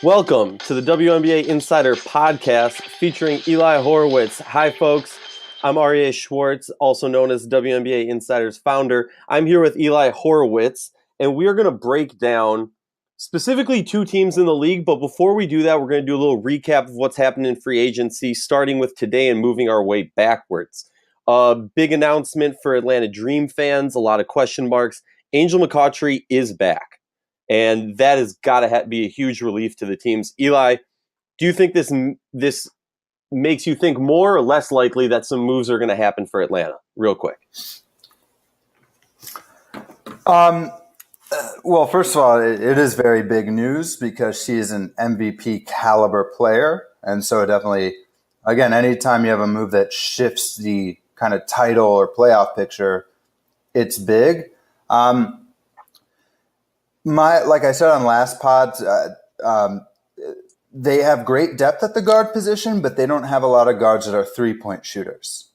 Welcome to the WNBA Insider Podcast featuring Eli Horowitz. Hi, folks. I'm Aryeh Schwartz, also known as WNBA Insider's founder. I'm here with Eli Horowitz, and we are going to break down specifically two teams in the league. But before we do that, we're going to do a little recap of what's happened in free agency, starting with today and moving our way backwards. Big announcement for Atlanta Dream fans, a lot of question marks. Angel McCoughtry is back. And that has got to be a huge relief to the teams. Eli, do you think this makes you think more or less likely that some moves are going to happen for Atlanta? Real quick. Well, first of all, it is very big news because she's an MVP caliber player. And so definitely, again, anytime you have a move that shifts the kind of title or playoff picture, it's big. Like I said on last pod, they have great depth at the guard position, but they don't have a lot of guards that are three-point shooters.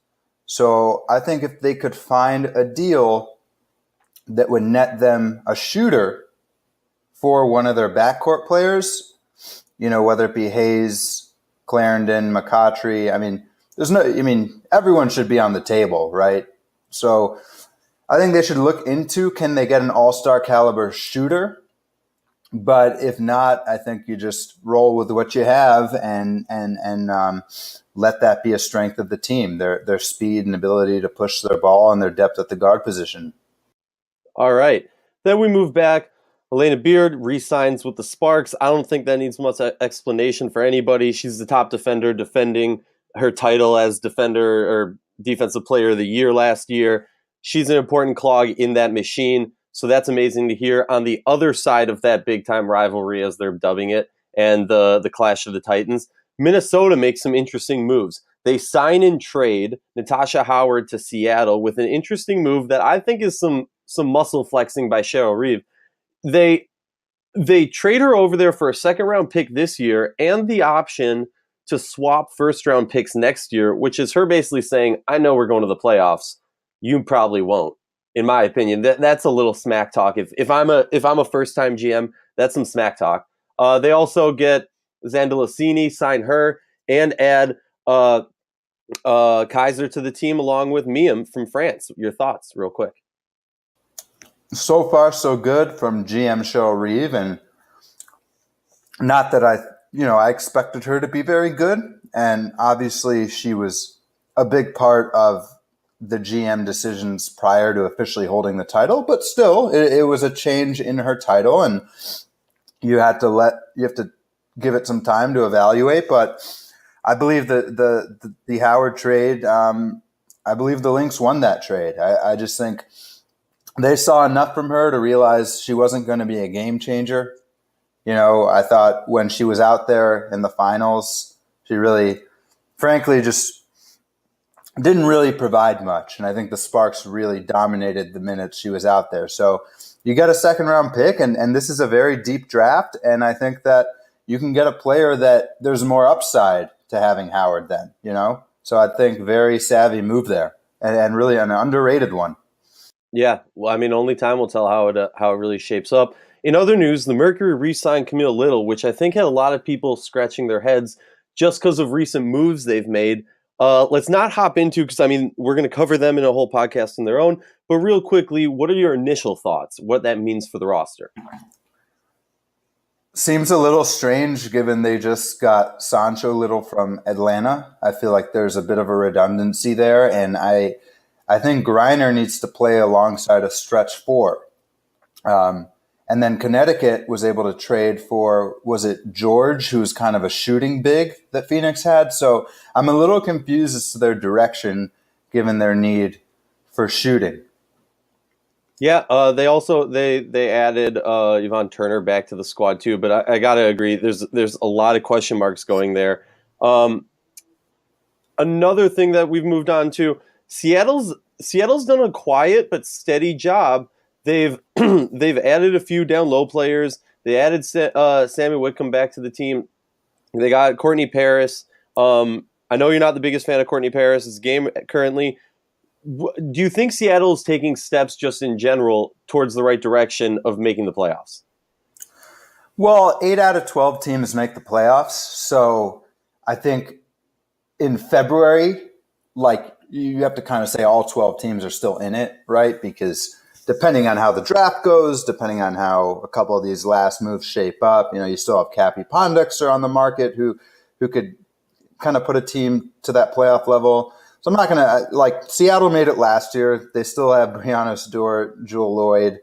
So I think if they could find a deal that would net them a shooter for one of their backcourt players, whether it be Hayes, Clarendon, McCoughtry, everyone should be on the table, right? So I think they should look into, can they get an all-star caliber shooter? But if not, I think you just roll with what you have and let that be a strength of the team, their speed and ability to push their ball and their depth at the guard position. All right. Then we move back. Elena Beard re-signs with the Sparks. I don't think that needs much explanation for anybody. She's the top defender defending her title as defender or defensive player of the year last year. She's an important clog in that machine, so that's amazing to hear. On the other side of that big-time rivalry, as they're dubbing it, and the clash of the Titans, Minnesota makes some interesting moves. They sign and trade Natasha Howard to Seattle with an interesting move that I think is some muscle flexing by Cheryl Reeve. They trade her over there for a second-round pick this year and the option to swap first-round picks next year, which is her basically saying, I know we're going to the playoffs. You probably won't, in my opinion. That's a little smack talk. If I'm a first time GM, that's some smack talk. They also get Zandalicini, sign her, and add Kaiser to the team along with Miam from France. Your thoughts, real quick. So far, so good from GM Cheryl Reeve, and not that I expected her to be very good, and obviously she was a big part of the GM decisions prior to officially holding the title, but still it was a change in her title, and you have to give it some time to evaluate. But I believe that the Howard trade, I believe the Lynx won that trade. I just think they saw enough from her to realize she wasn't going to be a game changer. I thought when she was out there in the finals, she really, frankly, just didn't really provide much. And I think the Sparks really dominated the minutes she was out there. So you get a second-round pick, and this is a very deep draft, and I think that you can get a player that there's more upside to having Howard then, So I think very savvy move there, and really an underrated one. Yeah, well, only time will tell how it really shapes up. In other news, the Mercury re-signed Camille Little, which I think had a lot of people scratching their heads just because of recent moves they've made. Let's not hop into, because we're going to cover them in a whole podcast on their own. But real quickly, what are your initial thoughts? What that means for the roster? Seems a little strange given they just got Sancho Little from Atlanta. I feel like there's a bit of a redundancy there, and I think Griner needs to play alongside a stretch four. And then Connecticut was able to trade for, was it George, who's kind of a shooting big that Phoenix had? So I'm a little confused as to their direction given their need for shooting. Yeah, they also they added Yvonne Turner back to the squad too, but I gotta agree, there's a lot of question marks going there. Another thing that we've moved on to, Seattle's done a quiet but steady job. They've added a few down low players. They added Sammy Whitcomb back to the team. They got Courtney Paris. I know you're not the biggest fan of Courtney Paris' game currently. Do you think Seattle is taking steps just in general towards the right direction of making the playoffs? Well, 8 out of 12 teams make the playoffs. So I think in February, like you have to kind of say all 12 teams are still in it, right? Because depending on how the draft goes, depending on how a couple of these last moves shape up, you still have Cappy Pondexter on the market who could kind of put a team to that playoff level. So I'm not going to Seattle made it last year. They still have Breanna Stewart, Jewel Lloyd,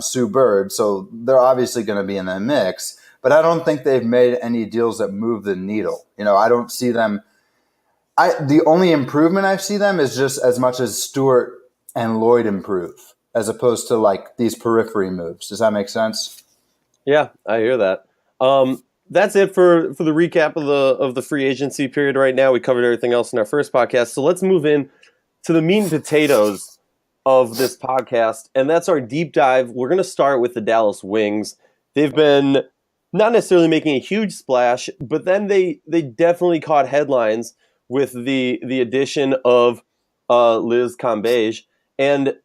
Sue Bird. So they're obviously going to be in the mix, but I don't think they've made any deals that move the needle. I don't see them. The only improvement I see them is just as much as Stewart and Lloyd improve, as opposed to like these periphery moves. Does that make sense? Yeah, I hear that. That's it for the recap of the free agency period right now. We covered everything else in our first podcast. So let's move in to the meat and potatoes of this podcast, and that's our deep dive. We're going to start with the Dallas Wings. They've been not necessarily making a huge splash, but then they definitely caught headlines with the addition of Liz Cambage, and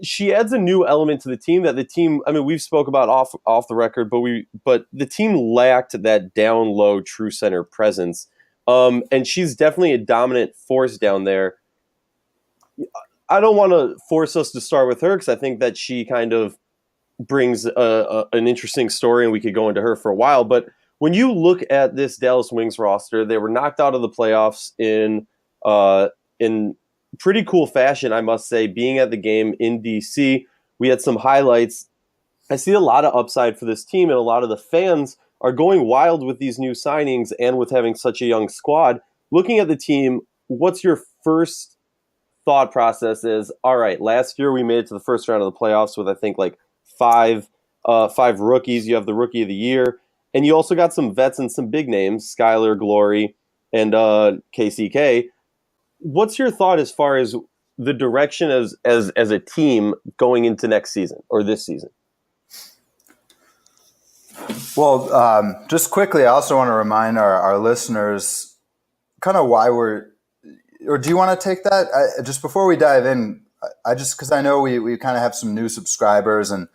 she adds a new element to the team that the team, I mean, we've spoke about off the record, but the team lacked that down low true center presence. And she's definitely a dominant force down there. I don't want to force us to start with her because I think that she kind of brings an interesting story, and we could go into her for a while. But when you look at this Dallas Wings roster, they were knocked out of the playoffs in pretty cool fashion, I must say, being at the game in DC. We had some highlights. I see a lot of upside for this team, and a lot of the fans are going wild with these new signings and with having such a young squad. Looking at the team, what's your first thought process is, all right, last year we made it to the first round of the playoffs with, I think, like five rookies. You have the Rookie of the Year, and you also got some vets and some big names, Skylar, Glory, and KCK. What's your thought as far as the direction as a team going into next season or this season? Well, just quickly, I also want to remind our listeners kind of why or do you want to take that? Just before we dive in, because I know we kind of have some new subscribers, and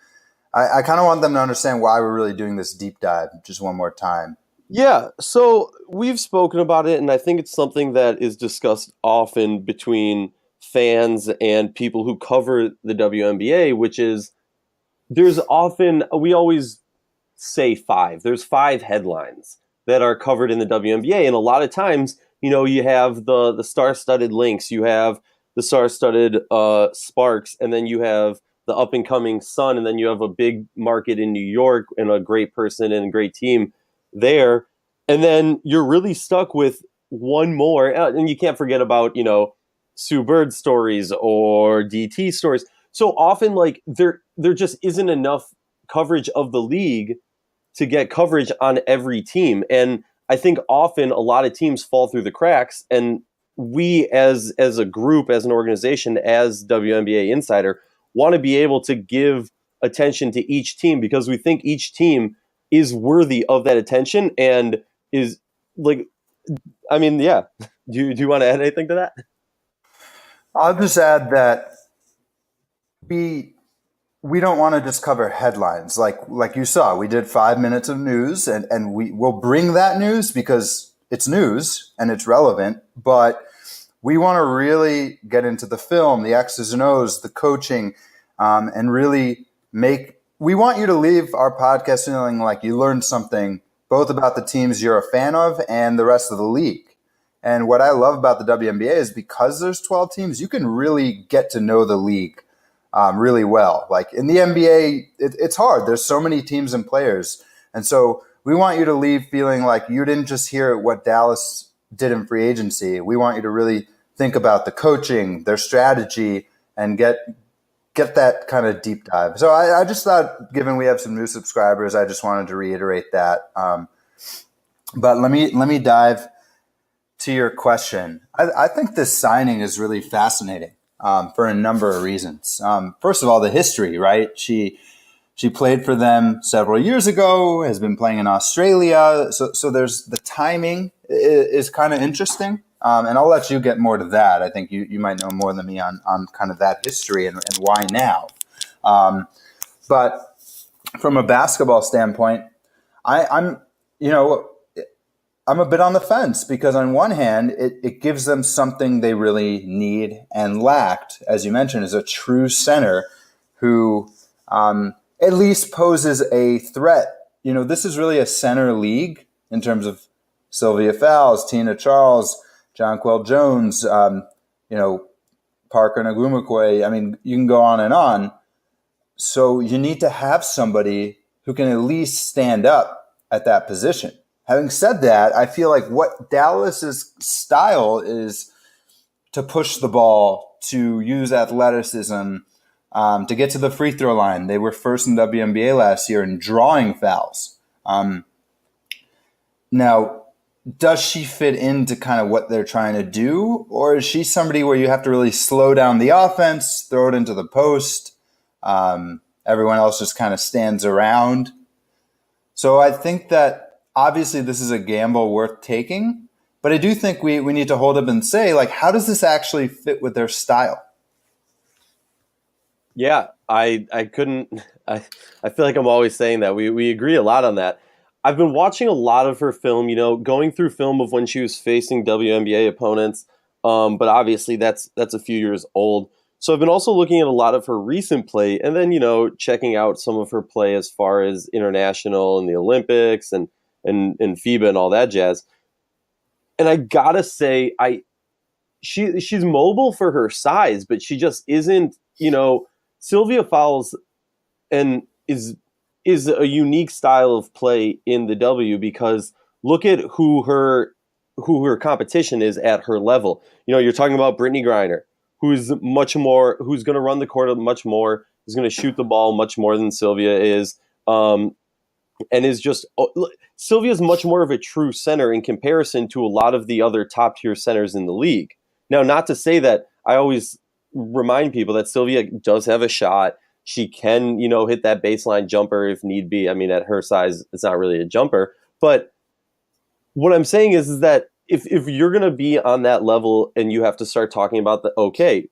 I kind of want them to understand why we're really doing this deep dive just one more time. Yeah, so we've spoken about it, and I think it's something that is discussed often between fans and people who cover the WNBA, which is we always say there's 5 headlines that are covered in the WNBA, and a lot of times, you have the star-studded Lynx, you have the star-studded Sparks, and then you have the up-and-coming Sun, and then you have a big market in New York and a great person and a great team there, and then you're really stuck with one more, and you can't forget about Sue Bird stories or DT stories. So often, like there just isn't enough coverage of the league to get coverage on every team, and I think often a lot of teams fall through the cracks, and we as a group, as an organization, as WNBAinsidr, want to be able to give attention to each team because we think each team is worthy of that attention and is like, I mean, yeah. Do you want to add anything to that? I'll just add that we don't want to just cover headlines. Like you saw, we did 5 minutes of news, and we will bring that news because it's news and it's relevant, but we want to really get into the film, the X's and O's, the coaching, and really we want you to leave our podcast feeling like you learned something both about the teams you're a fan of and the rest of the league. And what I love about the WNBA is because there's 12 teams, you can really get to know the league really well. Like in the NBA, it's hard. There's so many teams and players. And so we want you to leave feeling like you didn't just hear what Dallas did in free agency. We want you to really think about the coaching, their strategy, and get that kind of deep dive. So I just thought, given we have some new subscribers, I just wanted to reiterate that. But let me dive to your question. I think this signing is really fascinating for a number of reasons. First of all, the history, right? She played for them several years ago, has been playing in Australia. So there's the timing is kind of interesting. And I'll let you get more to that. I think you might know more than me on kind of that history and why now. But from a basketball standpoint, I'm, you know, I'm a bit on the fence because on one hand, it gives them something they really need and lacked, as you mentioned, is a true center who at least poses a threat. You know, this is really a center league in terms of Sylvia Fowles, Tina Charles, Jonquel Jones, Parker Nagumakwe. I mean, you can go on and on. So you need to have somebody who can at least stand up at that position. Having said that, I feel like what Dallas's style is to push the ball, to use athleticism, to get to the free throw line. They were first in WNBA last year in drawing fouls. Now, does she fit into kind of what they're trying to do? Or is she somebody where you have to really slow down the offense, throw it into the post? Everyone else just kind of stands around. So I think that obviously this is a gamble worth taking, but I do think we need to hold up and say, like, how does this actually fit with their style? Yeah, I couldn't. I feel like I'm always saying that. We agree a lot on that. I've been watching a lot of her film, going through film of when she was facing WNBA opponents. But obviously that's a few years old. So I've been also looking at a lot of her recent play, and then checking out some of her play as far as international and the Olympics and FIBA and all that jazz. And I gotta say, she's mobile for her size, but she just isn't. Sylvia Fowles and is a unique style of play in the W, because look at who her competition is at her level. You're talking about Brittany Griner, who's going to run the court much more, who's going to shoot the ball much more than Sylvia is, and is just Sylvia's much more of a true center in comparison to a lot of the other top tier centers in the league. Now, not to say that, I always remind people that Sylvia does have a shot. She can, hit that baseline jumper if need be. I mean, at her size, it's not really a jumper. But what I'm saying is that if you're going to be on that level and you have to start talking about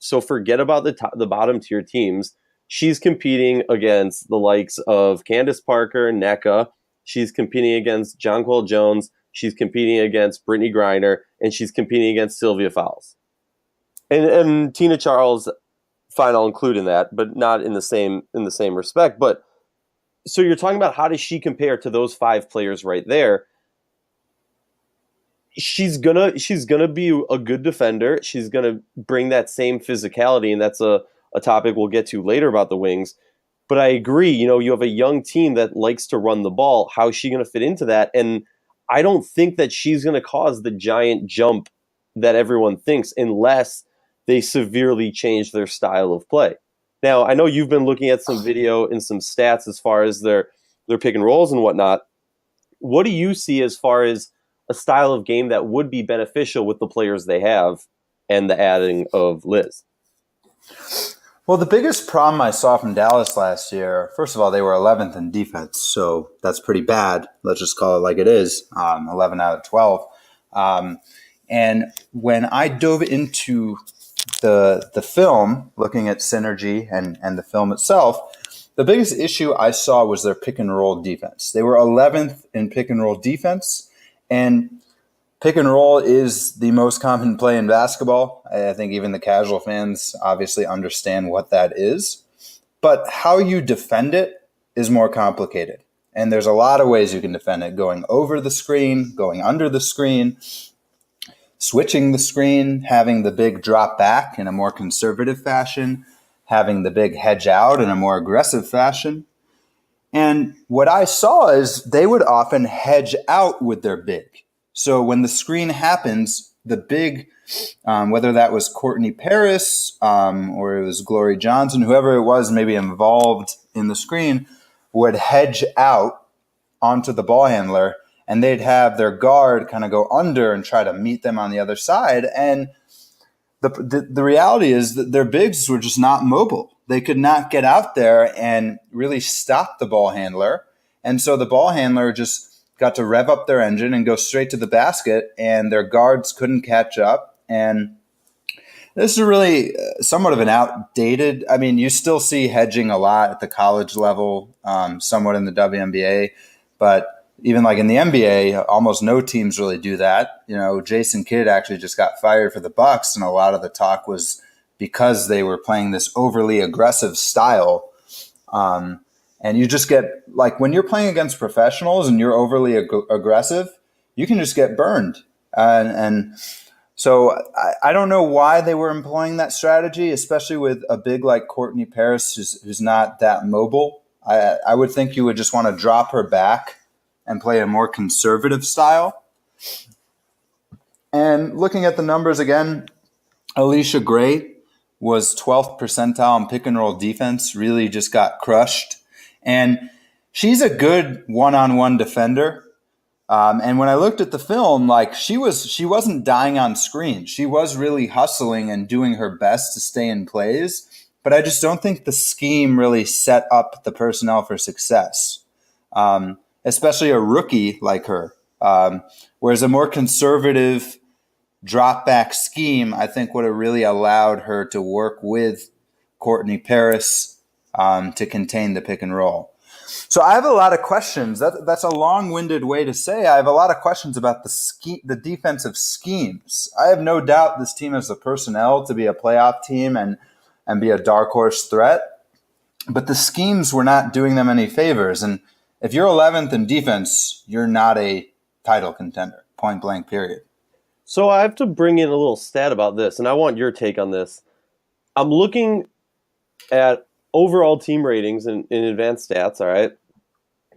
so forget about the bottom tier teams. She's competing against the likes of Candace Parker, NECA. She's competing against Jonquel Jones. She's competing against Brittany Griner, and she's competing against Sylvia Fowles. And Tina Charles, fine, I'll include in that, but not in the same respect. But so you're talking about, how does she compare to those five players right there? She's gonna be a good defender. She's gonna bring that same physicality, and that's a topic we'll get to later about the Wings. But I agree, you have a young team that likes to run the ball. How is she going to fit into that? And I don't think that she's going to cause the giant jump that everyone thinks, unless they severely change their style of play. Now, I know you've been looking at some video and some stats as far as their pick and rolls and whatnot. What do you see as far as a style of game that would be beneficial with the players they have and the adding of Liz? Well, the biggest problem I saw from Dallas last year, first of all, they were 11th in defense, so that's pretty bad. Let's just call it like it is, 11 out of 12. And when I dove into the film, looking at synergy and the film itself, the biggest issue I saw was their pick and roll defense. They were 11th in pick and roll defense, and pick and roll is the most common play in basketball. I think even the casual fans obviously understand what that is. But how you defend it is more complicated. And there's a lot of ways you can defend it: going over the screen, going under the screen, switching the screen, having the big drop back in a more conservative fashion, having the big hedge out in a more aggressive fashion. And what I saw is they would often hedge out with their big. So when the screen happens, the big, whether that was Courtney Paris or it was Glory Johnson, whoever it was maybe involved in the screen, would hedge out onto the ball handler, and they'd have their guard kind of go under and try to meet them on the other side. And the reality is that their bigs were just not mobile. They could not get out there and really stop the ball handler. And so the ball handler just got to rev up their engine and go straight to the basket, and their guards couldn't catch up. And this is really somewhat of an outdated, I mean, you still see hedging a lot at the college level, somewhat in the WNBA, but Even like in the NBA, almost no teams really do that. Jason Kidd actually just got fired for the Bucks, and a lot of the talk was because they were playing this overly aggressive style. And you just get, like, when you're playing against professionals and you're overly aggressive, you can just get burned. And so I don't know why they were employing that strategy, especially with a big like Courtney Paris, who's not that mobile. I would think you would just want to drop her back and play a more conservative style. And looking at the numbers again, Alicia Gray was 12th percentile in pick and roll defense, really just got crushed. And she's a good one-on-one defender. And when I looked at the film, like she wasn't dying on screen. She was really hustling and doing her best to stay in plays. But I just don't think the scheme really set up the personnel for success, especially a rookie like her. Whereas a more conservative drop-back scheme, I think, would have really allowed her to work with Courtney Paris to contain the pick and roll. So I have a lot of questions. That's a long-winded way to say I have a lot of questions about the defensive schemes. I have no doubt this team has the personnel to be a playoff team and be a dark horse threat. But the schemes were not doing them any favors. And if you're 11th in defense, you're not a title contender, point blank, period. So I have to bring in a little stat about this, and I want your take on this. I'm looking at overall team ratings in advanced stats, all right?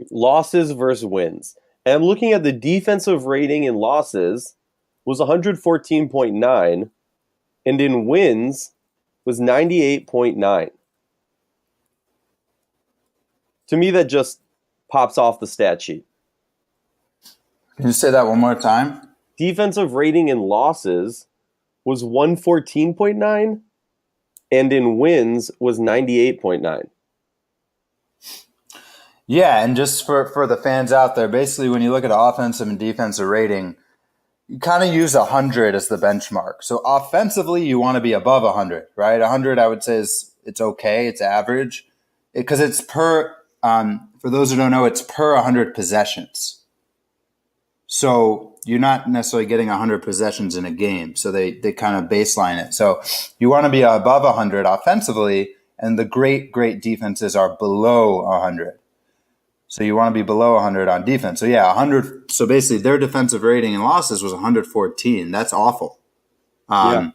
Losses versus wins. And I'm looking at the defensive rating in losses was 114.9, and in wins was 98.9. To me, that just pops off the stat sheet. Can you say that one more time? Defensive rating in losses was 114.9, and in wins was 98.9. Yeah, and just for the fans out there, basically when you look at offensive and defensive rating, you kind of use 100 as the benchmark. So offensively, you want to be above 100, right? 100, I would say, it's okay, it's average, because it's per, for those who don't know, it's per 100 possessions. So you're not necessarily getting 100 possessions in a game. So they kind of baseline it. So you want to be above 100 offensively, and the great defenses are below 100. So you want to be below 100 on defense. So yeah, 100. So basically their defensive rating in losses was 114. That's awful. And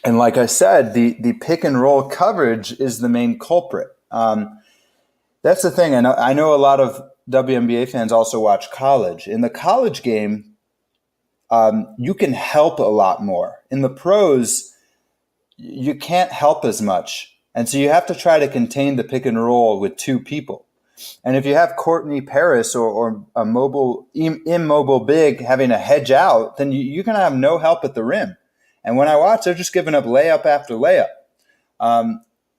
like I said, the pick and roll coverage is the main culprit. That's the thing. I know a lot of WNBA fans also watch college. In the college game, you can help a lot more. In the pros, you can't help as much. And so you have to try to contain the pick and roll with two people. And if you have Courtney Paris or a immobile big having a hedge out, then you're going to have no help at the rim. And when I watch, they're just giving up layup after layup.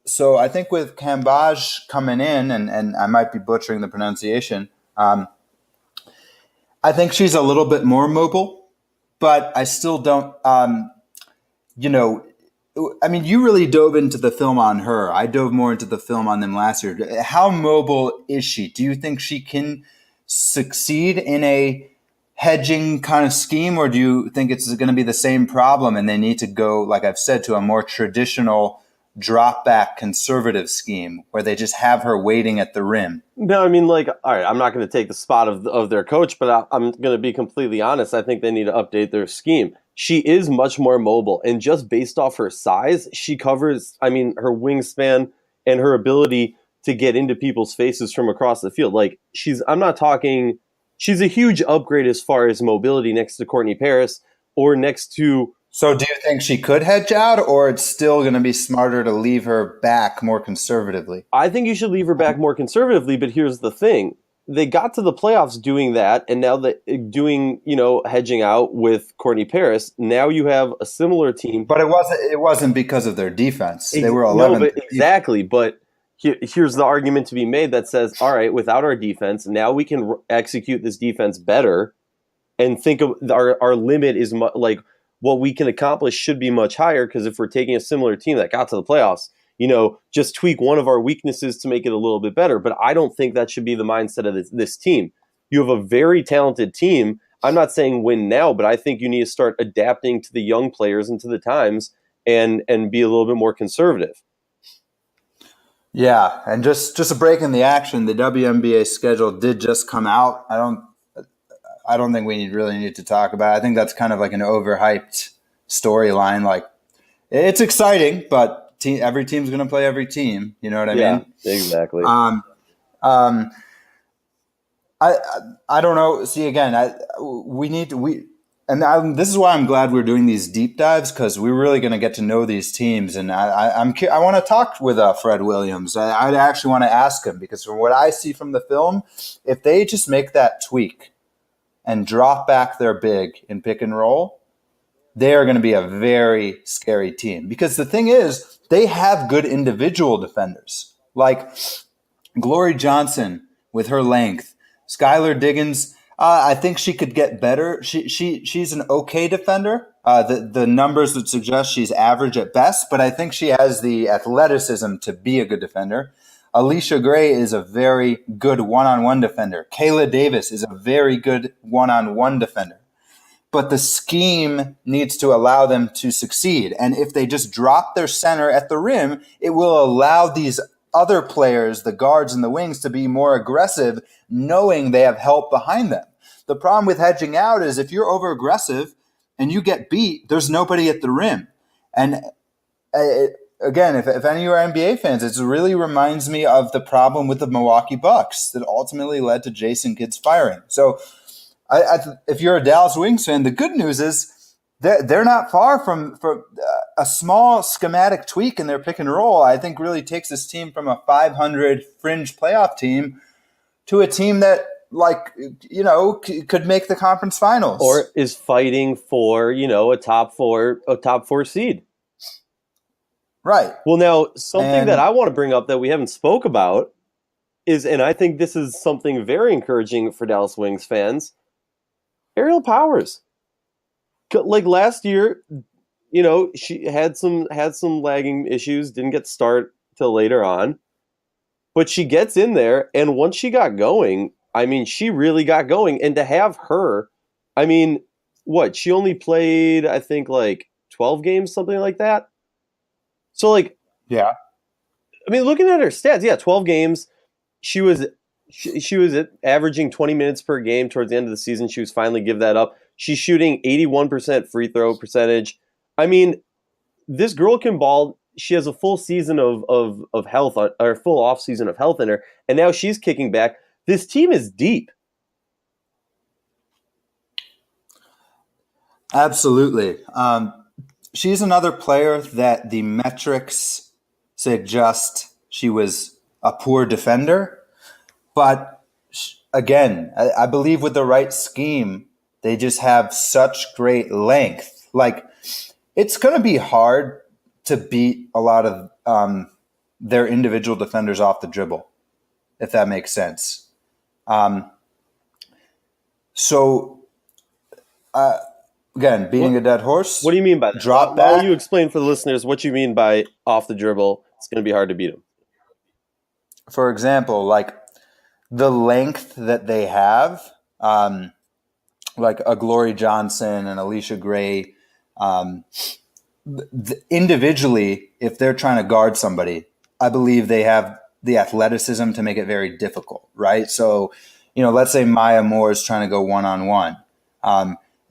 So I think with Cambage coming in, and I might be butchering the pronunciation, I think she's a little bit more mobile, but I still don't, you really dove into the film on her. I dove more into the film on them last year. How mobile is she? Do you think she can succeed in a hedging kind of scheme, or do you think it's going to be the same problem and they need to go, like I've said, to a more traditional drop back conservative scheme where they just have her waiting at the rim? No, I mean, all right, I'm not going to take the spot of their coach, but I'm going to be completely honest. I think they need to update their scheme. She is much more mobile, and just based off her size, she covers, her wingspan and her ability to get into people's faces from across the field. She's a huge upgrade as far as mobility next to Courtney Paris or next to. So do you think she could hedge out, or it's still going to be smarter to leave her back more conservatively? I think you should leave her back more conservatively, but here's the thing. They got to the playoffs doing that, and now doing, hedging out with Courtney Paris. Now you have a similar team. But it wasn't because of their defense. They were 11th. No, exactly, but here's the argument to be made that says, all right, without our defense, now we can execute this defense better and think of our limit is what we can accomplish should be much higher, because if we're taking a similar team that got to the playoffs, just tweak one of our weaknesses to make it a little bit better. But I don't think that should be the mindset of this team. You have a very talented team. I'm not saying win now, but I think you need to start adapting to the young players and to the times and be a little bit more conservative. Yeah, and just a break in the action, the WNBA schedule did just come out. I don't think we really need to talk about it. I think that's kind of like an overhyped storyline. Like, it's exciting, but every team's going to play every team. You know what I mean? Exactly. I don't know. See, again, this is why I'm glad we're doing these deep dives, because we're really going to get to know these teams. And I want to talk with Fred Williams. I actually want to ask him, because from what I see from the film, if they just make that tweak and drop back their big in pick and roll, they are going to be a very scary team. Because the thing is, they have good individual defenders, like Glory Johnson with her length. Skylar Diggins, I think she could get better. She's an okay defender. The numbers would suggest she's average at best, but I think she has the athleticism to be a good defender. Alicia Gray is a very good one-on-one defender. Kayla Davis is a very good one-on-one defender. But the scheme needs to allow them to succeed. And if they just drop their center at the rim, it will allow these other players, the guards and the wings, to be more aggressive, knowing they have help behind them. The problem with hedging out is if you're over aggressive and you get beat, there's nobody at the rim. And again, if any of you are NBA fans, it really reminds me of the problem with the Milwaukee Bucks that ultimately led to Jason Kidd's firing. So if you're a Dallas Wings fan, the good news is they're not far from a small schematic tweak in their pick and roll. I think really takes this team from a 500 fringe playoff team to a team that, could make the conference finals or is fighting for, a top four seed. Right. Well, now something that I want to bring up that we haven't spoke about is, and I think this is something very encouraging for Dallas Wings fans, Aerial Powers. Like last year, she had some lagging issues, didn't get start till later on, but she gets in there, and once she got going, she really got going. And to have her, she only played, I think, 12 games, something like that. So, yeah. Looking at her stats, 12 games. She was averaging 20 minutes per game towards the end of the season. She was finally give that up. She's shooting 81% free throw percentage. This girl can ball. She has a full season of health, or full off season of health in her, and now she's kicking back. This team is deep. Absolutely. She's another player that the metrics suggest she was a poor defender. But again, I believe with the right scheme, they just have such great length. It's going to be hard to beat a lot of their individual defenders off the dribble, if that makes sense. Again, beating a dead horse. What do you mean by that? Drop Why back. don't you explain for the listeners what you mean by off the dribble? It's going to be hard to beat them. For example, the length that they have, like a Glory Johnson and Alicia Gray, individually, if they're trying to guard somebody, I believe they have the athleticism to make it very difficult, right? So, let's say Maya Moore is trying to go one-on-one.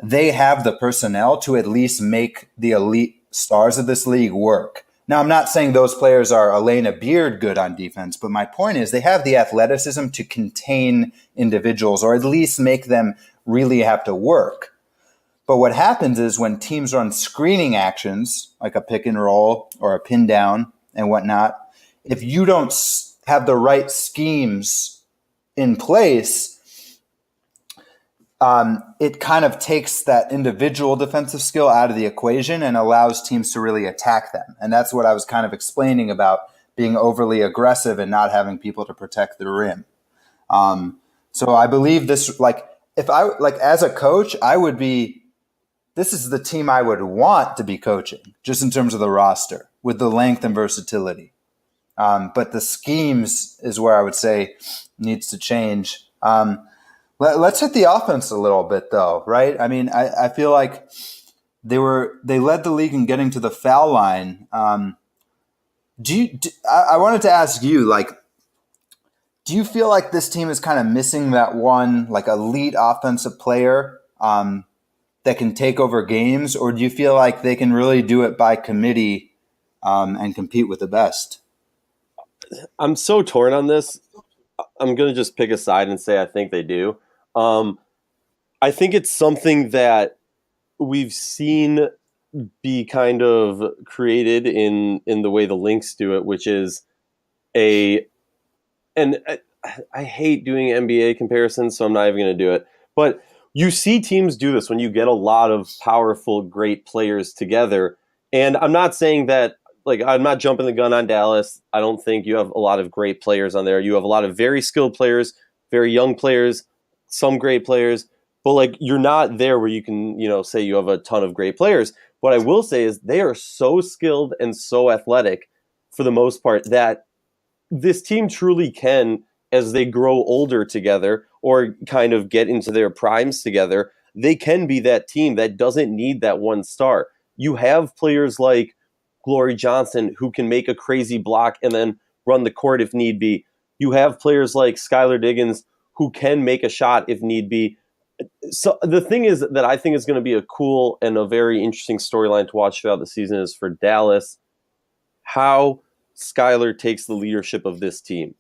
They have the personnel to at least make the elite stars of this league work. Now, I'm not saying those players are Elena Beard good on defense, but my point is they have the athleticism to contain individuals or at least make them really have to work. But what happens is when teams run screening actions, like a pick and roll or a pin down and whatnot, if you don't have the right schemes in place, it kind of takes that individual defensive skill out of the equation and allows teams to really attack them. And that's what I was kind of explaining about being overly aggressive and not having people to protect the rim. So I believe this, as a coach, this is the team I would want to be coaching, just in terms of the roster, with the length and versatility. But the schemes is where I would say needs to change. Let's hit the offense a little bit, though, right? I mean, I feel like they led the league in getting to the foul line. I wanted to ask you, like, do you feel like this team is kind of missing that one, like, elite offensive player that can take over games, or do you feel like they can really do it by committee and compete with the best? I'm so torn on this. I'm going to just pick a side and say I think they do. I think it's something that we've seen be kind of created in the way the Lynx do it, which is and I hate doing NBA comparisons, so I'm not even going to do it. But you see teams do this when you get a lot of powerful, great players together. And I'm not saying that, like, I'm not jumping the gun on Dallas. I don't think you have a lot of great players on there. You have a lot of very skilled players, very young players, some great players. But, like, you're not there where you can, say you have a ton of great players. What I will say is they are so skilled and so athletic for the most part that this team truly can, as they grow older together or kind of get into their primes together, they can be that team that doesn't need that one star. You have players like Glory Johnson who can make a crazy block and then run the court if need be. You have players like Skylar Diggins who can make a shot if need be. So the thing is that I think is going to be a cool and a very interesting storyline to watch throughout the season is for Dallas, how Skylar takes the leadership of this team.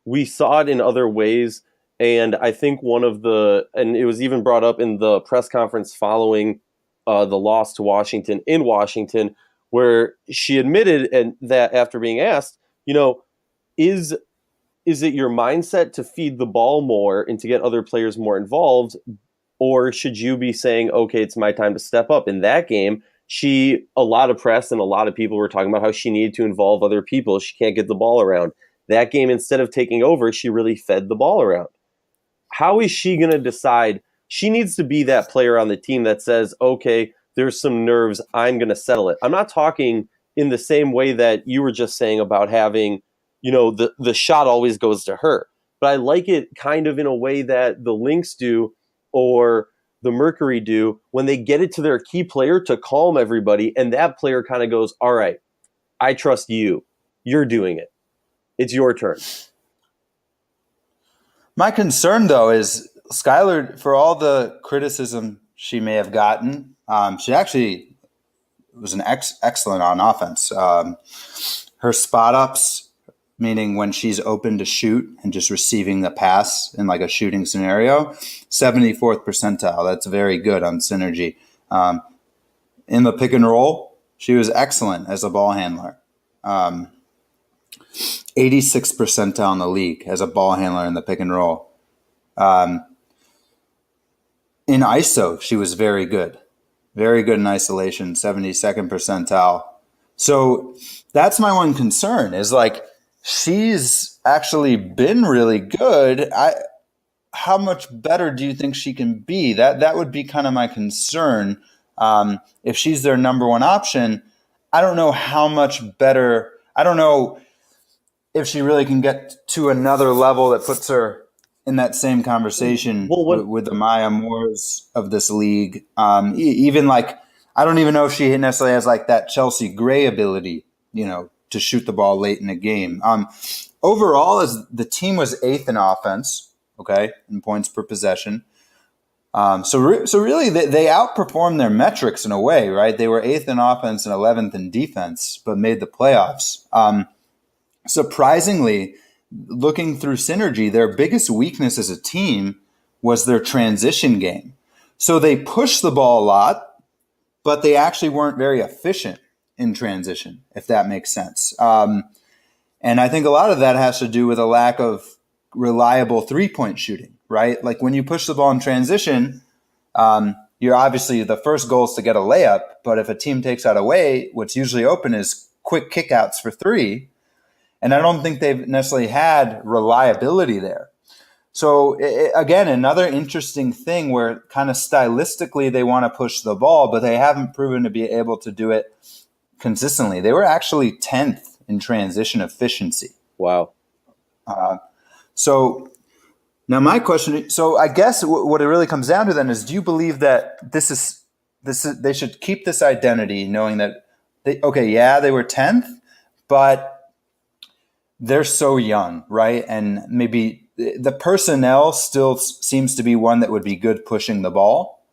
We saw it in other ways, and I think and it was even brought up in the press conference following the loss to Washington in Washington, where she admitted that after being asked, is it your mindset to feed the ball more and to get other players more involved, or should you be saying, okay, it's my time to step up? In that game, a lot of press and a lot of people were talking about how she needed to involve other people. She can't get the ball around. That game, instead of taking over, she really fed the ball around. How is she going to decide? She needs to be that player on the team that says, okay, there's some nerves, I'm going to settle it. I'm not talking in the same way that you were just saying about having, the shot always goes to her. But I like it kind of in a way that the Lynx do or the Mercury do when they get it to their key player to calm everybody. And that player kind of goes, all right, I trust you. You're doing it. It's your turn. My concern, though, is Skylar, for all the criticism she may have gotten, she actually was an excellent on offense. Her spot ups, meaning when she's open to shoot and just receiving the pass in like a shooting scenario, 74th percentile. That's very good on synergy. In the pick and roll, she was excellent as a ball handler. 86th percentile in the league as a ball handler in the pick and roll. In ISO, she was very good. Very good in isolation, 72nd percentile. So that's my one concern is like she's actually been really good. How much better do you think she can be? That would be kind of my concern. If she's their number one option, I don't know how much better. I don't know if she really can get to another level that puts her in that same conversation with the Maya Moores of this league. Even like, I don't even know if she necessarily has like that Chelsea Gray ability, to shoot the ball late in the game. Overall, as the team was 8th in offense, okay, in points per possession. So really they outperformed their metrics in a way, right? They were 8th in offense and 11th in defense, but made the playoffs. Surprisingly, looking through synergy, their biggest weakness as a team was their transition game. So they pushed the ball a lot, but they actually weren't very efficient in transition, if that makes sense. And I think a lot of that has to do with a lack of reliable three-point shooting, right? Like when you push the ball in transition, you're obviously the first goal is to get a layup, but if a team takes that away, what's usually open is quick kickouts for three. And I don't think they've necessarily had reliability there. So again, another interesting thing where kind of stylistically they want to push the ball, but they haven't proven to be able to do it consistently. They were actually 10th in transition efficiency. Wow. So Now, my question, so I guess what it really comes down to then is, do you believe that they should keep this identity knowing that they were 10th, but they're so young, right? And maybe the personnel still seems to be one that would be good pushing the ball.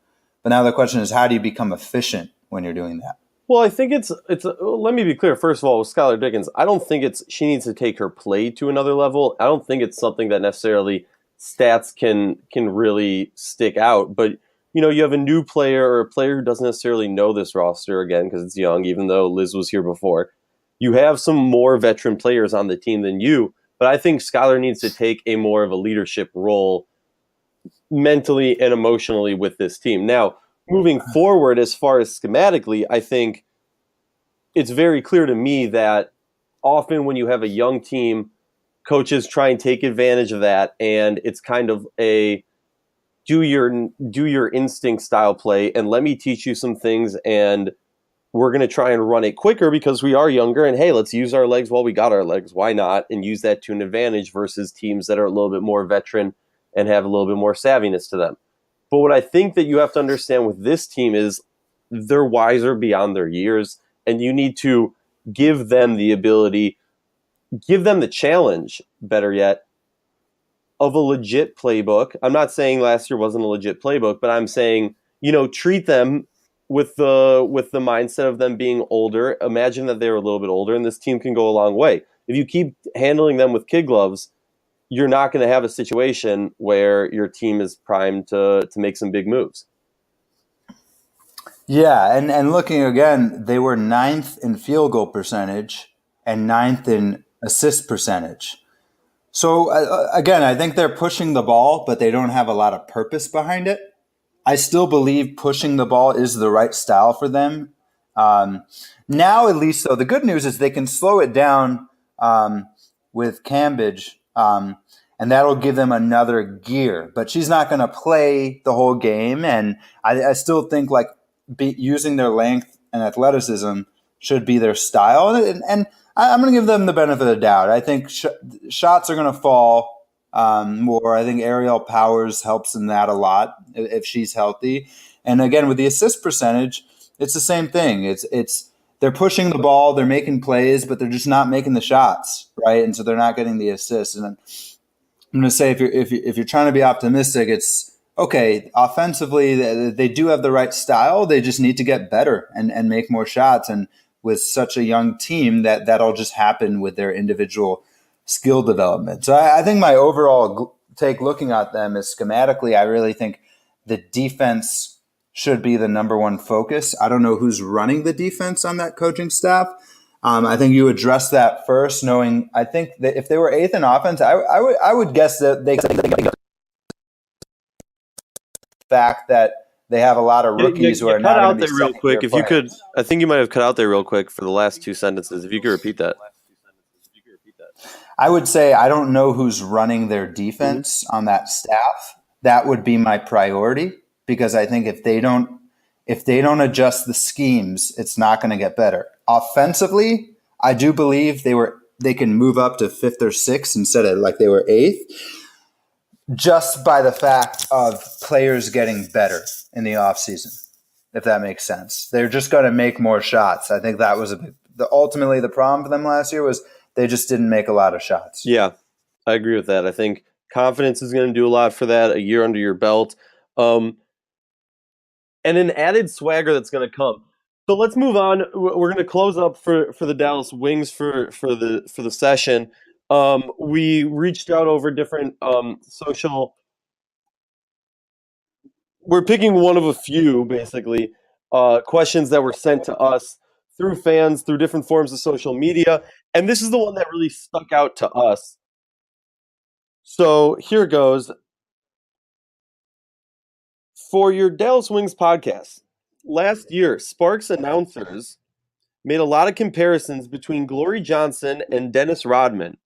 But now the question is, how do you become efficient when you're doing that? Well, I think let me be clear. First of all, with Skylar Diggins, I don't think she needs to take her play to another level. I don't think it's something that necessarily stats can really stick out. But, you have a new player or a player who doesn't necessarily know this roster, again, because it's young, even though Liz was here before. You have some more veteran players on the team than you, but I think Skylar needs to take a more of a leadership role mentally and emotionally with this team. Now, moving forward, as far as schematically, I think it's very clear to me that often when you have a young team, coaches try and take advantage of that, and it's kind of a do your instinct style play, and let me teach you some things, and we're going to try and run it quicker because we are younger, and hey, let's use our legs while we got our legs. Why not? And use that to an advantage versus teams that are a little bit more veteran and have a little bit more savviness to them. But what I think that you have to understand with this team is they're wiser beyond their years, and you need to give them the ability, give them the challenge, better yet, of a legit playbook. I'm not saying last year wasn't a legit playbook, but I'm saying, treat them with the mindset of them being older. Imagine that they were a little bit older, and this team can go a long way. If you keep handling them with kid gloves, you're not going to have a situation where your team is primed to make some big moves. Yeah, and looking again, they were 9th in field goal percentage and 9th in assist percentage. So again, I think they're pushing the ball, but they don't have a lot of purpose behind it. I still believe pushing the ball is the right style for them. Now, at least, though, the good news is they can slow it down with Cambridge, and that'll give them another gear. But she's not going to play the whole game, and I still think using their length and athleticism should be their style. And I'm going to give them the benefit of the doubt. I think shots are going to fall more. I think Ariel Powers helps in that a lot if she's healthy. And again, with the assist percentage, it's the same thing. It's they're pushing the ball, they're making plays, but they're just not making the shots, right? And so they're not getting the assists. And I'm going to say, if you're trying to be optimistic, it's okay. Offensively, they do have the right style. They just need to get better and make more shots. And with such a young team, that'll just happen with their individual skill development. So I think my overall take looking at them is schematically, I really think the defense should be the number one focus. I don't know who's running the defense on that coaching staff. I think you address that first, knowing I think that if they were 8th in offense, I would guess that they fact that they have a lot of rookies who are not out there real quick. If you could, I think you might have cut out there real quick for the last 2 sentences. If you could repeat that. I would say I don't know who's running their defense on that staff. That would be my priority, because I think if they don't adjust the schemes, it's not going to get better. Offensively, I do believe they can move up to 5th or 6th instead of like they were 8th, just by the fact of players getting better in the offseason, if that makes sense. They're just going to make more shots. I think that was ultimately the problem for them last year was they just didn't make a lot of shots. Yeah, I agree with that. I think confidence is going to do a lot for that, a year under your belt. And an added swagger that's going to come. So let's move on. We're going to close up for the Dallas Wings for the session. We reached out over different social. We're picking one of a few, basically, questions that were sent to us through fans, through different forms of social media. And this is the one that really stuck out to us. So here goes. For your Dallas Wings podcast, last year, Sparks announcers made a lot of comparisons between Glory Johnson and Dennis Rodman.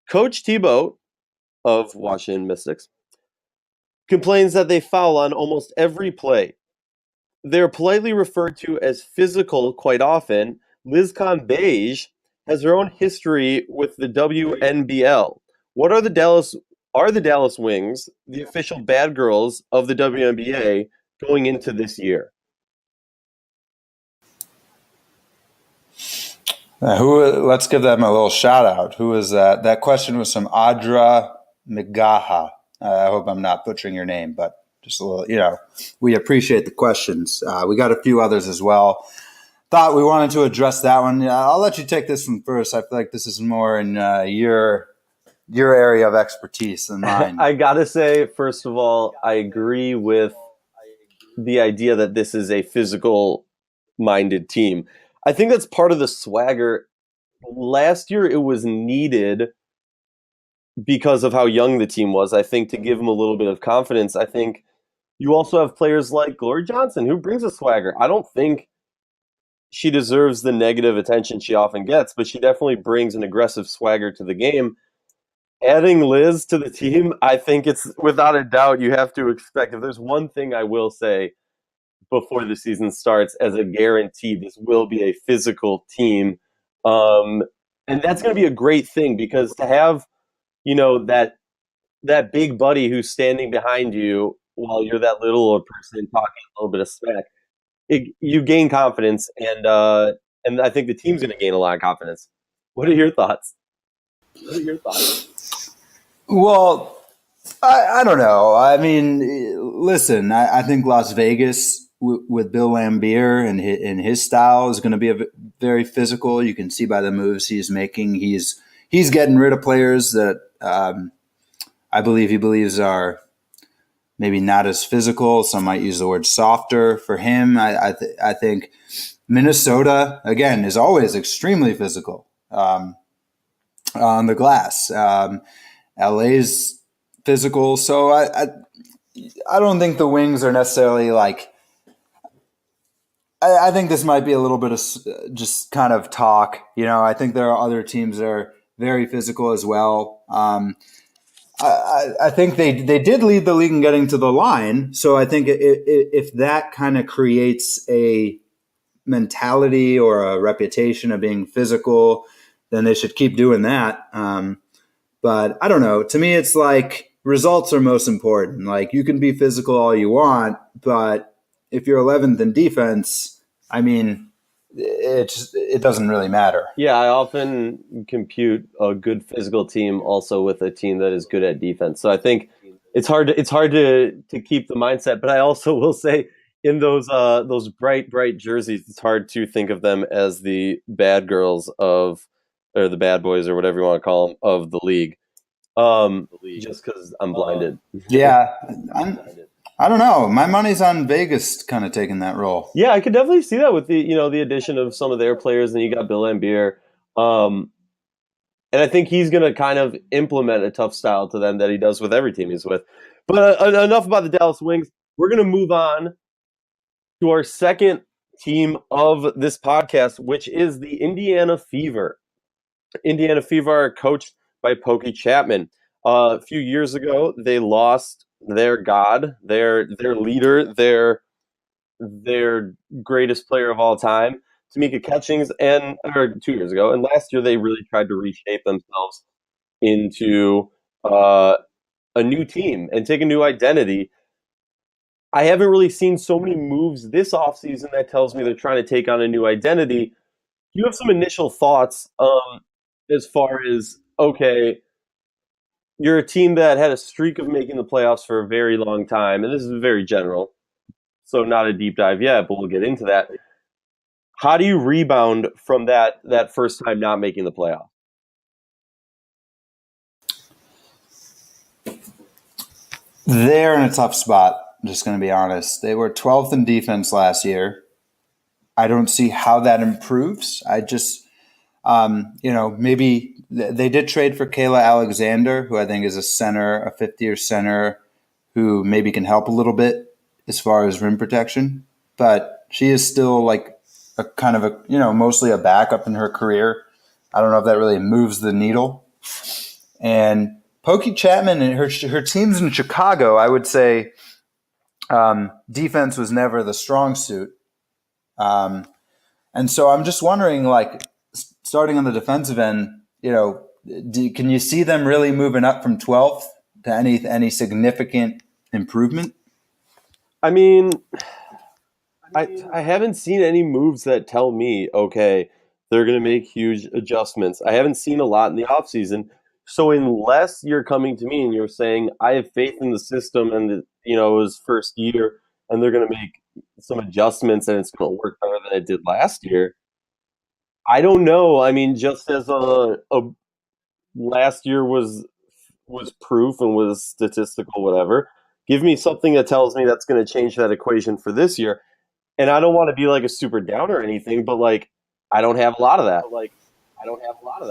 Coach Tebow of Washington Mystics complains that they foul on almost every play. They're politely referred to as physical quite often. Liz Beige has her own history with the WNBL. What are the Dallas Are the Dallas Wings the official bad girls of the WNBA going into this year? Let's give them a little shout out. Who is that? That question was from Adra Migaha. I hope I'm not butchering your name, but just a little, we appreciate the questions. We got a few others as well. Thought we wanted to address that one. I'll let you take this one first. I feel like this is more in your area of expertise than mine. I gotta say, first of all, I agree with the idea that this is a physical-minded team. I think that's part of the swagger. Last year, it was needed because of how young the team was, I think, to give them a little bit of confidence. I think you also have players like Glory Johnson, who brings a swagger. I don't think she deserves the negative attention she often gets, but she definitely brings an aggressive swagger to the game. Adding Liz to the team, I think it's without a doubt you have to expect. If there's one thing I will say before the season starts as a guarantee, this will be a physical team. And that's going to be a great thing because to have, that big buddy who's standing behind you while you're that little person talking a little bit of smack, you gain confidence, and I think the team's going to gain a lot of confidence. What are your thoughts? Well, I don't know. I mean, listen, I think Las Vegas with Bill Laimbeer and his style is going to be very physical. You can see by the moves he's making. He's getting rid of players that I believe he believes are maybe not as physical. Some might use the word softer for him. I think Minnesota, again, is always extremely physical on the glass. LA's physical. So I don't think the Wings are necessarily like – I think this might be a little bit of just kind of talk. I think there are other teams that are very physical as well. I think they did lead the league in getting to the line. So I think if that kind of creates a mentality or a reputation of being physical, then they should keep doing that. But I don't know. To me, it's like results are most important. Like you can be physical all you want, but if you're 11th in defense, I mean, it doesn't really matter. Yeah, I often compute a good physical team also with a team that is good at defense. So I think it's hard to keep the mindset. But I also will say in those bright jerseys, it's hard to think of them as the bad girls or the bad boys or whatever you want to call them of the league. Just because I'm blinded. Yeah, I don't know. My money's on Vegas kind of taking that role. Yeah, I could definitely see that with the addition of some of their players. And you got Bill Laimbeer. And I think he's going to kind of implement a tough style to them that he does with every team he's with. But enough about the Dallas Wings. We're going to move on to our second team of this podcast, which is the Indiana Fever. Indiana Fever are coached by Pokey Chapman. A few years ago, they lost their god, their leader, their greatest player of all time, Tamika Catchings, or 2 years ago. And last year, they really tried to reshape themselves into a new team and take a new identity. I haven't really seen so many moves this offseason that tells me they're trying to take on a new identity. You have some initial thoughts as far as, okay, you're a team that had a streak of making the playoffs for a very long time, and this is very general, so not a deep dive yet, but we'll get into that. How do you rebound from that first time not making the playoffs? They're in a tough spot, I'm just going to be honest. They were 12th in defense last year. I don't see how that improves. I just, maybe they did trade for Kayla Alexander, who I think is a center, a fifth-year center, who maybe can help a little bit as far as rim protection. But she is still like a kind of a, mostly a backup in her career. I don't know if that really moves the needle. And Pokey Chapman and her teams in Chicago, I would say defense was never the strong suit. And so I'm just wondering, like, starting on the defensive end, can you see them really moving up from 12th to any significant improvement? I mean, I haven't seen any moves that tell me, okay, they're going to make huge adjustments. I haven't seen a lot in the offseason. So unless you're coming to me and you're saying, I have faith in the system and, it was first year and they're going to make some adjustments and it's going to work better than it did last year, I don't know. I mean, just as a last year was proof and was statistical, whatever, give me something that tells me that's going to change that equation for this year. And I don't want to be like a super downer or anything, but like I don't have a lot of that.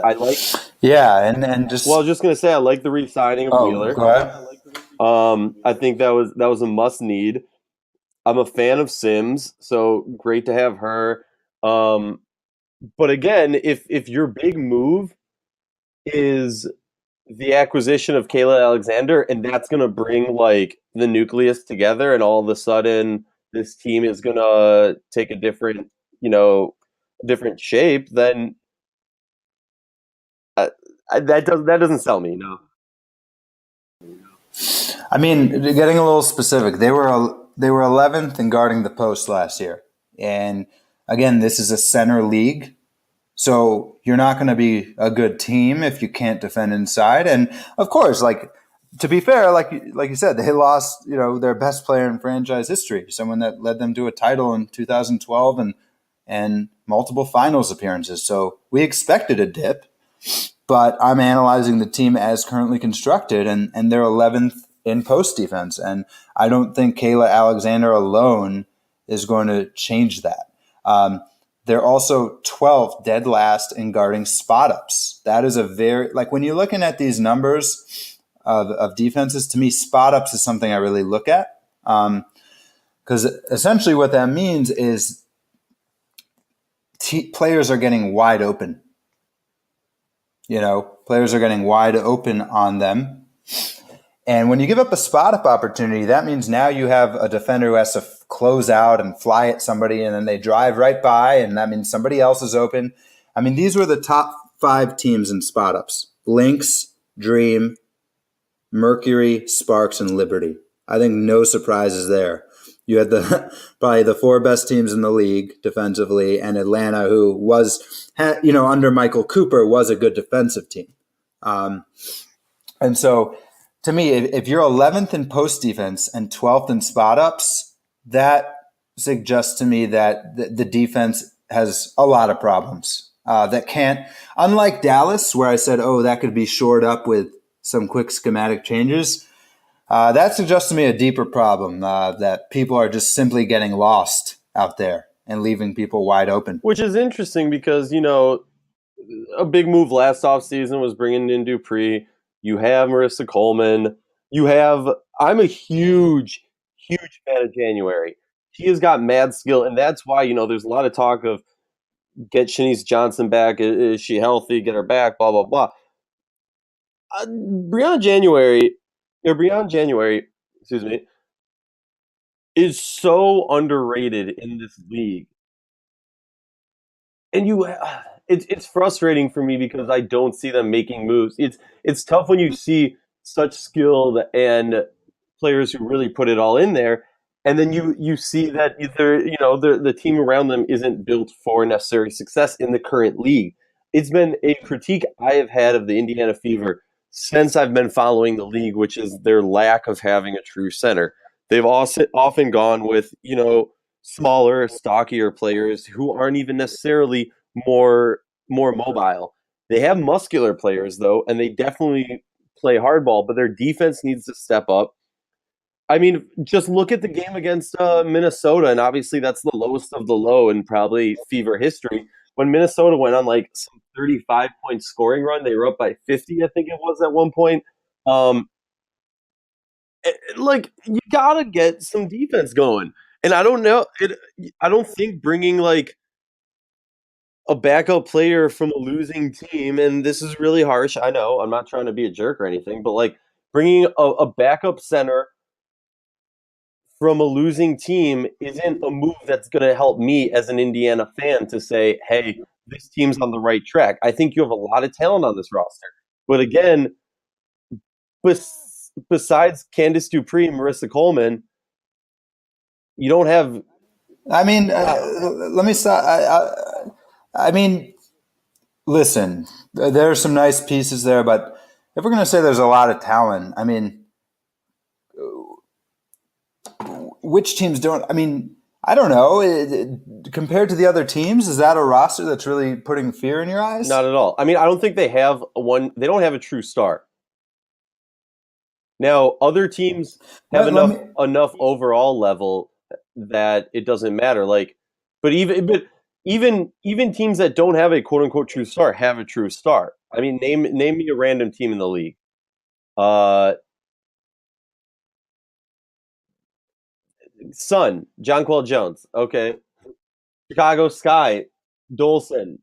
I like. Yeah, and just. Well, I was just gonna say I like the re-signing of Wheeler. Go ahead. I think that was a must need. I'm a fan of Sims, so great to have her. But again, if your big move is the acquisition of Kayla Alexander, and that's gonna bring like the nucleus together, and all of a sudden this team is gonna take a different, different shape, then that doesn't sell me. No. I mean, getting a little specific, they were 11th in guarding the post last year, and again, this is a center league, so you're not going to be a good team if you can't defend inside. And of course, like, to be fair, like you said, they lost their best player in franchise history, someone that led them to a title in 2012 and multiple finals appearances. So we expected a dip, but I'm analyzing the team as currently constructed, and they're 11th in post defense. And I don't think Kayla Alexander alone is going to change that. They're also 12th, dead last in guarding spot ups. That is a very, like, when you're looking at these numbers of defenses, to me, spot ups is something I really look at. Because essentially what that means is players are getting wide open. Players are getting wide open on them. And when you give up a spot up opportunity, that means now you have a defender who has to close out and fly at somebody, and then they drive right by, and that means somebody else is open. I mean, these were the top 5 teams in spot ups: Lynx, Dream, Mercury, Sparks, and Liberty. I think no surprises there. You had probably the 4 best teams in the league defensively, and Atlanta, who was, under Michael Cooper, was a good defensive team. And so, to me, if you're 11th in post defense and 12th in spot ups, that suggests to me that the defense has a lot of problems that can't, unlike Dallas, where I said, that could be shored up with some quick schematic changes. That suggests to me a deeper problem, that people are just simply getting lost out there and leaving people wide open. Which is interesting because, a big move last offseason was bringing in Dupree. You have Marissa Coleman. I'm a huge, huge fan of January. She has got mad skill, and that's why, there's a lot of talk of get Shanice Johnson back. Is she healthy? Get her back, blah, blah, blah. Breon January, excuse me, is so underrated in this league. And it's frustrating for me because I don't see them making moves. It's tough when you see such skilled and players who really put it all in there, and then you see that the team around them isn't built for necessary success in the current league. It's been a critique I have had of the Indiana Fever since I've been following the league, which is their lack of having a true center. They've also often gone with, smaller, stockier players who aren't even necessarily more mobile. They have muscular players, though, and they definitely play hardball, but their defense needs to step up. I mean, just look at the game against Minnesota, and obviously that's the lowest of the low in probably Fever history. When Minnesota went on like some 35-point scoring run, they were up by 50, I think it was at one point. You gotta get some defense going, and I don't know. I don't think bringing like a backup player from a losing team, and this is really harsh. I know I'm not trying to be a jerk or anything, but like bringing a backup center from a losing team isn't a move that's going to help me as an Indiana fan to say, hey, this team's on the right track. I think you have a lot of talent on this roster. But again, besides Candice Dupree and Marissa Coleman, you don't have. I mean, let me stop. I mean, listen, there are some nice pieces there, but if we're going to say there's a lot of talent, I mean, which teams don't? I mean, I don't know. Compared to the other teams, is that a roster that's really putting fear in your eyes? Not at all. I mean, I don't think they have one. They don't have a true star. Now, other teams have enough overall level that it doesn't matter. Like, but even teams that don't have a quote unquote true star have a true star. I mean, name me a random team in the league. Sun, Jonquel Jones. Okay, Chicago Sky, Dolson,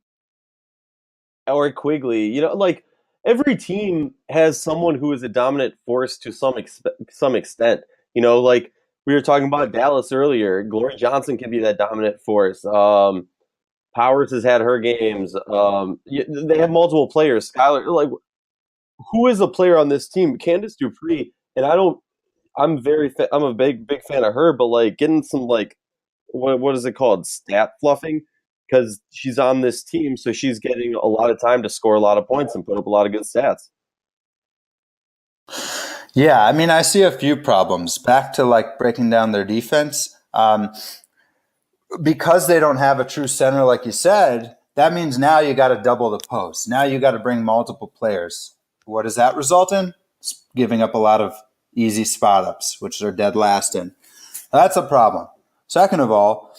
Eric Quigley. You know, like every team has someone who is a dominant force to some extent. You know, like we were talking about Dallas earlier. Glory Johnson can be that dominant force. Powers has had her games. They have multiple players. Skylar, like, who is a player on this team? Candice Dupree, and I don't. I'm a big fan of her, but like getting some like what is it called, stat fluffing, because she's on this team, so she's getting a lot of time to score a lot of points and put up a lot of good stats. Yeah, I mean, I see a few problems. Back to like breaking down their defense. Because they don't have a true center, like you said, that means now you got to double the post. Now you got to bring multiple players. What does that result in? It's giving up a lot of easy spot ups, which they're dead last in. That's a problem. Second of all,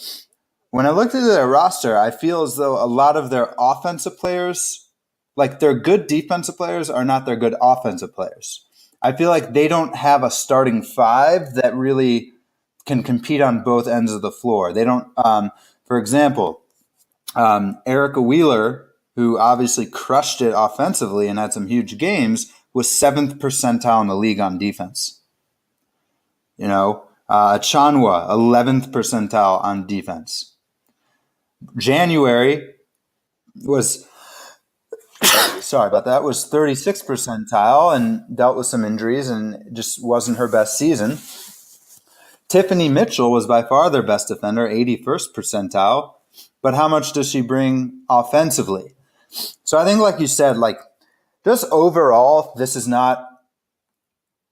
when I looked at their roster, I feel as though a lot of their offensive players, like their good defensive players, are not their good offensive players. I feel like they don't have a starting five that really can compete on both ends of the floor. They don't, for example, Erica Wheeler, who obviously crushed it offensively and had some huge games, was 7th percentile in the league on defense. You know, Chanwa, 11th percentile on defense. January was, sorry about that, was 36th percentile and dealt with some injuries and just wasn't her best season. Tiffany Mitchell was by far their best defender, 81st percentile. But how much does she bring offensively? So I think, like you said, like just overall, this is not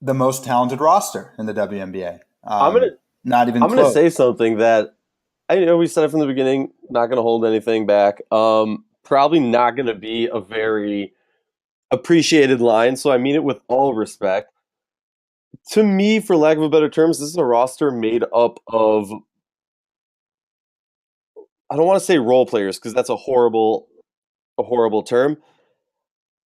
the most talented roster in the WNBA. I'm gonna say something that I know we said it from the beginning. Not gonna hold anything back. Probably not gonna be a very appreciated line. So I mean it with all respect. To me, for lack of a better terms, this is a roster made up of, I don't want to say role players because that's a horrible term,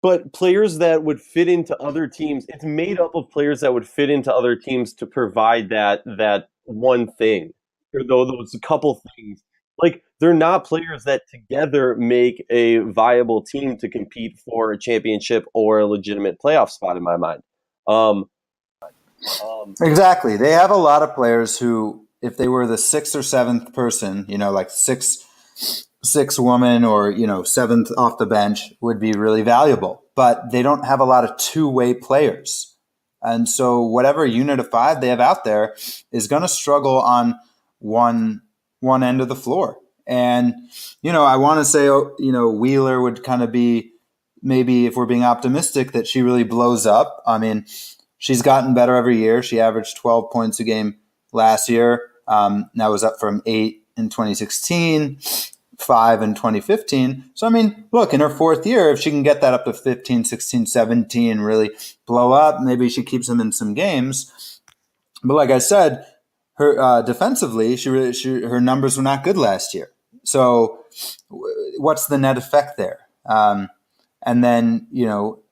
but players that would fit into other teams. It's made up of players that would fit into other teams to provide that one thing, or those couple things. Like, they're not players that together make a viable team to compete for a championship or a legitimate playoff spot in my mind. Exactly. They have a lot of players who, if they were the 6th or 7th person, you know, like six woman or, you know, 7th off the bench, would be really valuable. But they don't have a lot of two-way players. And so whatever unit of 5 they have out there is going to struggle on one end of the floor. And, you know, I want to say, you know, Wheeler would kind of be, maybe if we're being optimistic, that she really blows up. I mean, she's gotten better every year. She averaged 12 points a game last year. That was up from 8 in 2016, 5 in 2015. So, I mean, look, in her 4th year, if she can get that up to 15, 16, 17, really blow up, maybe she keeps them in some games. But like I said, her defensively, her numbers were not good last year. So what's the net effect there? And then, you know,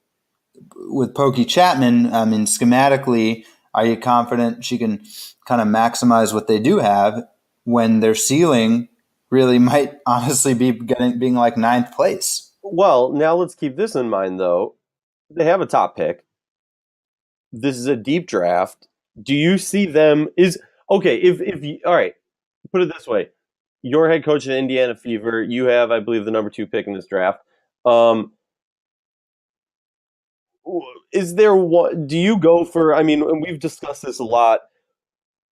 with Pokey Chapman, I mean, schematically, are you confident she can kind of maximize what they do have when their ceiling really might honestly be being like 9th place? Well, now let's keep this in mind, though. They have a top pick. This is a deep draft. Do you see them okay? If you, all right, put it this way: you're head coach of Indiana Fever. You have, I believe, the number 2 pick in this draft. is there what do you go for? I mean, and we've discussed this a lot.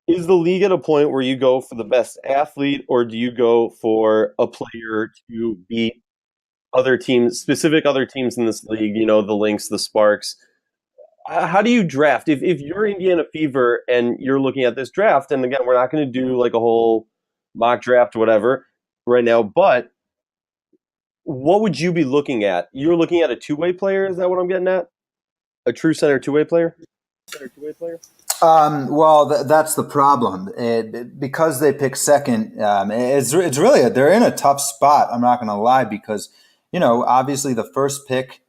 Is the league at a point where you go for the best athlete, or do you go for a player to beat other teams, specific other teams in this league? You know, the Lynx, the Sparks. How do you draft if you're Indiana Fever and you're looking at this draft? And again, we're not going to do like a whole mock draft, or whatever, right now. But what would you be looking at? You're looking at a two-way player. Is that what I'm getting at? A true center two-way player? That's the problem. Because they pick second, it's really they're in a tough spot. I'm not going to lie, because obviously the first pick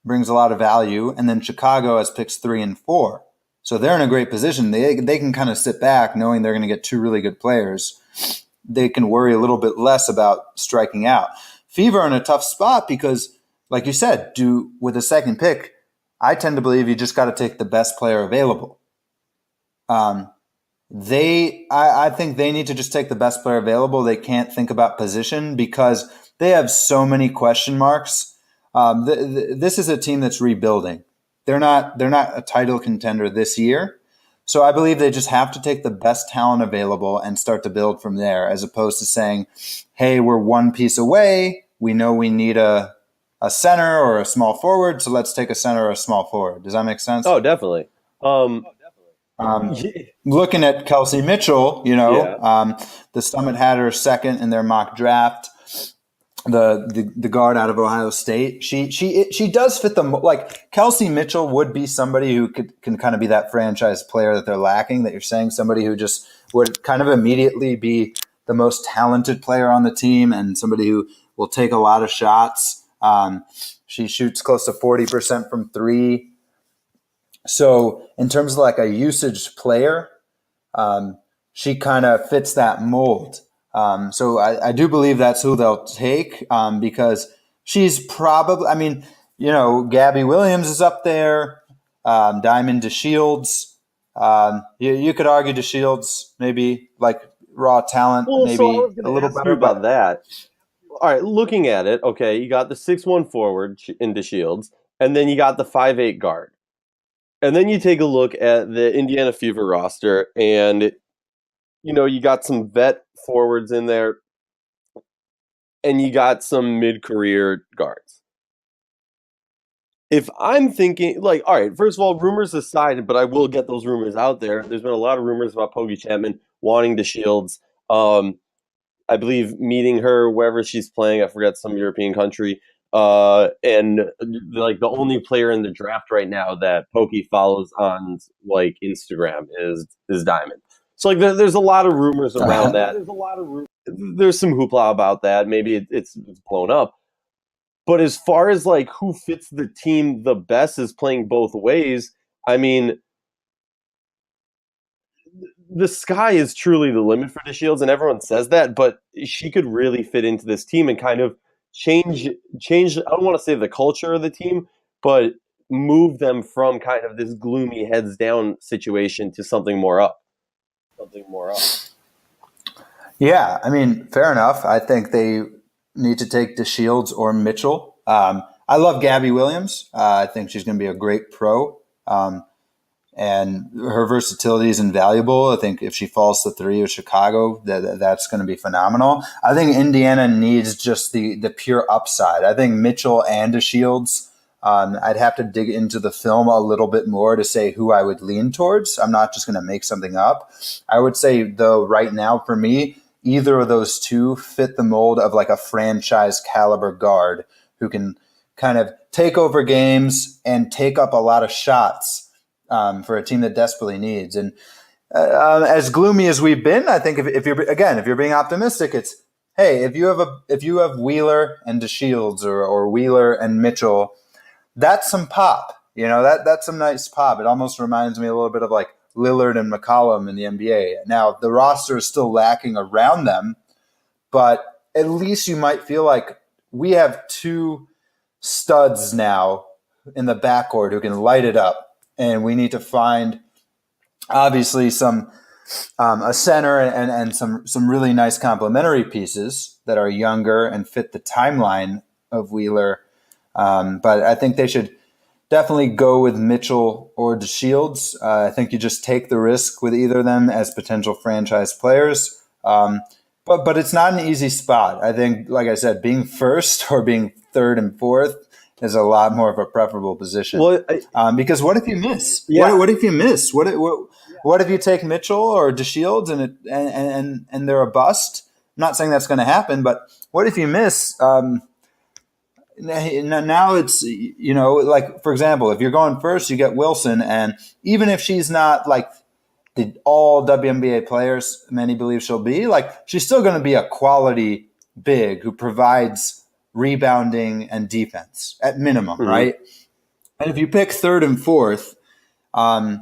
brings a lot of value, and then Chicago has picks 3 and 4, so they're in a great position. They can kind of sit back knowing they're going to get 2 really good players. They can worry a little bit less about striking out. Fever are in a tough spot because, like you said, with a second pick, I tend to believe you just got to take the best player available. I think they need to just take the best player available. They can't think about position because they have so many question marks. This is a team that's rebuilding. They're not a title contender this year. So I believe they just have to take the best talent available and start to build from there, as opposed to saying, hey, we're one piece away. We know we need a center or a small forward, so let's take a center or a small forward. Does that make sense? Oh, definitely. Looking at Kelsey Mitchell, the Summit had her second in their mock draft. The guard out of Ohio State. She does fit like Kelsey Mitchell would be somebody who can kind of be that franchise player that they're lacking, that you're saying, somebody who just would kind of immediately be the most talented player on the team and somebody who will take a lot of shots. She shoots close to 40% from 3. So in terms of like a usage player, she kind of fits that mold. So I do believe that's who they'll take, because she's probably, Gabby Williams is up there, Diamond DeShields. You could argue DeShields maybe like raw talent, maybe a little better about that. All right, looking at it, okay, you got the 6'1" forward in DeShields, and then you got the 5'8" guard. And then you take a look at the Indiana Fever roster, and you got some vet forwards in there, and you got some mid-career guards. If I'm thinking, like, all right, first of all, rumors aside, but I will get those rumors out there. There's been a lot of rumors about Poggy Chapman wanting DeShields. I believe meeting her wherever she's playing, I forget, some European country. And like the only player in the draft right now that Pokey follows on like Instagram is Diamond. So like there's a lot of rumors around that. There's some hoopla about that. Maybe it's blown up. But as far as like who fits the team the best is playing both ways, I mean, the sky is truly the limit for DeShields, and everyone says that, but she could really fit into this team and kind of change. I don't want to say the culture of the team, but move them from kind of this gloomy heads down situation to something more up. Yeah, I mean, fair enough. I think they need to take DeShields or Mitchell. I love Gabby Williams. I think she's going to be a great pro. And her versatility is invaluable. I think if she falls to 3 with Chicago, that's going to be phenomenal. I think Indiana needs just the pure upside. I think Mitchell and DeShields, I'd have to dig into the film a little bit more to say who I would lean towards. I'm not just going to make something up. I would say, though, right now for me, either of those two fit the mold of like a franchise caliber guard who can kind of take over games and take up a lot of shots. For a team that desperately needs. And as gloomy as we've been, I think if you're being optimistic, it's, hey, if you have Wheeler and DeShields or Wheeler and Mitchell, that's some pop. That's some nice pop. It almost reminds me a little bit of like Lillard and McCollum in the NBA. Now the roster is still lacking around them, but at least you might feel like we have 2 studs now in the backcourt who can light it up. And we need to find, obviously, a center and some really nice complementary pieces that are younger and fit the timeline of Wheeler. But I think they should definitely go with Mitchell or DeShields. I think you just take the risk with either of them as potential franchise players. But it's not an easy spot. I think, like I said, being first or being third and fourth is a lot more of a preferable position. Well, because what if you miss? Yeah. What if you miss? What if you take Mitchell or DeShields and they're a bust? I'm not saying that's going to happen, but what if you miss? Now it's, like, for example, if you're going first, you get Wilson, and even if she's not like the all WNBA players many believe she'll be, like, she's still going to be a quality big who provides rebounding and defense at minimum, right? And if you pick third and fourth, and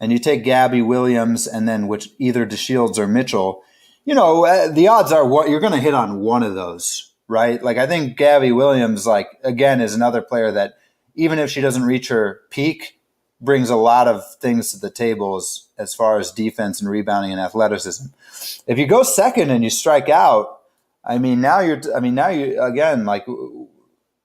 you take Gabby Williams and then either DeShields or Mitchell, the odds are you're going to hit on one of those, right? Like, I think Gabby Williams, like, again, is another player that even if she doesn't reach her peak, brings a lot of things to the table as far as defense and rebounding and athleticism. If you go second and you strike out, now you again, like,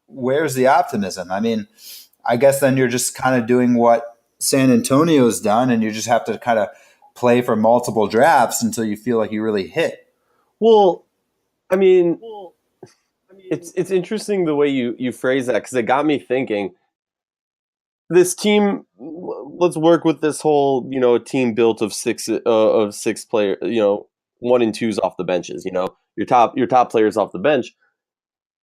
where's the optimism? I guess then you're just kind of doing what San Antonio's done, and you just have to kind of play for multiple drafts until you feel like you really hit. Well, it's interesting the way you phrase that, because it got me thinking. This team, let's work with this whole, team built of six players, 1 and 2s off the benches, your top players off the bench.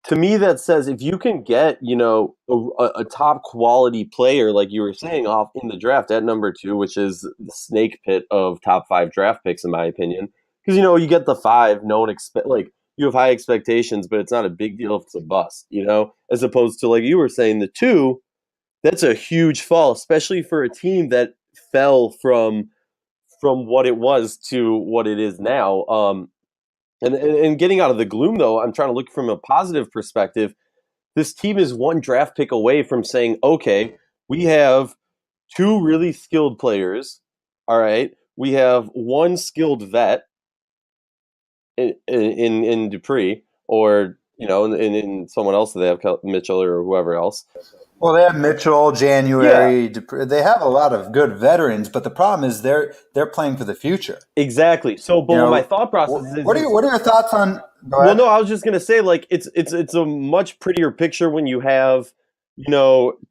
To me, that says if you can get, a top quality player, like you were saying, off in the draft at number 2, which is the snake pit of top 5 draft picks, in my opinion, because, you get the 5, no one you have high expectations, but it's not a big deal if it's a bust, as opposed to, like you were saying, the 2, that's a huge fall, especially for a team that fell from what it was to what it is now. And getting out of the gloom, though, I'm trying to look from a positive perspective. This team is 1 draft pick away from saying, okay, we have 2 really skilled players. All right. We have 1 skilled vet in Dupree, or, in someone else that they have, Mitchell or whoever else. Well, they have Mitchell, January. Yeah. They have a lot of good veterans, but the problem is they're playing for the future. Exactly. So, but my thought process is, what are your thoughts on? Well, no, I was just gonna say, like, it's a much prettier picture when you have,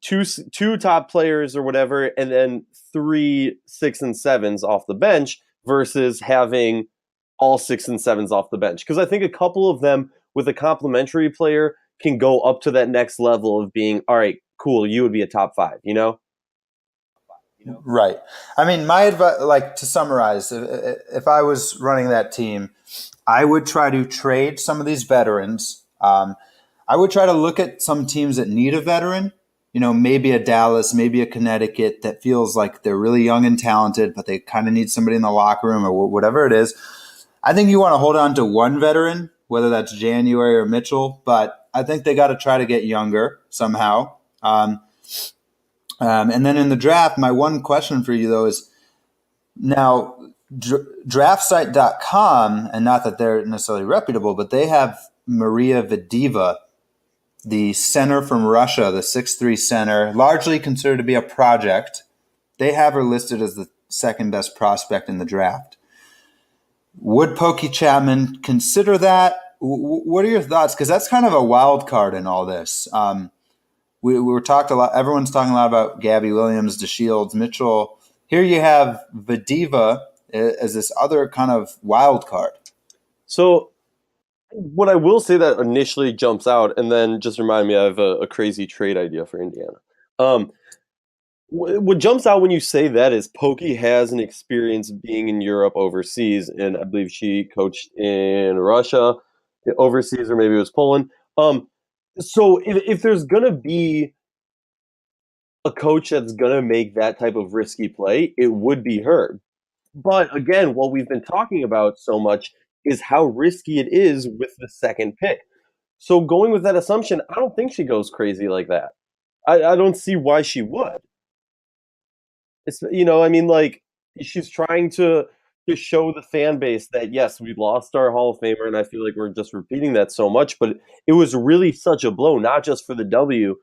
two top players or whatever, and then 3 6 and 7s off the bench versus having all 6 and 7s off the bench. Because I think a couple of them with a complementary player can go up to that next level of being, all right, cool, you would be a top 5, Right. My advice, like, to summarize, if I was running that team, I would try to trade some of these veterans. I would try to look at some teams that need a veteran, maybe a Dallas, maybe a Connecticut that feels like they're really young and talented, but they kind of need somebody in the locker room or whatever it is. I think you want to hold on to 1 veteran, whether that's January or Mitchell, but I think they got to try to get younger somehow. And then in the draft, my one question for you, though, is now draftsite.com, and not that they're necessarily reputable, but they have Maria Vadeeva, the center from Russia, the 6'3" center, largely considered to be a project. They have her listed as the 2nd best prospect in the draft. Would Pokey Chapman consider that? What are your thoughts? Because that's kind of a wild card in all this. We were talked a lot. Everyone's talking a lot about Gabby Williams, DeShields, Mitchell. Here you have Vadeeva as this other kind of wild card. So what I will say that initially jumps out, and then just remind me, I have a crazy trade idea for Indiana. What jumps out when you say that is Pokey has an experience being in Europe overseas, and I believe she coached in Russia overseas, or maybe it was Poland. So if there's going to be a coach that's going to make that type of risky play, it would be her. But again, what we've been talking about so much is how risky it is with the 2nd pick. So going with that assumption, I don't think she goes crazy like that. I don't see why she would. It's, like, she's trying to show the fan base that, yes, we lost our Hall of Famer, and I feel like we're just repeating that so much, but it was really such a blow, not just for the W,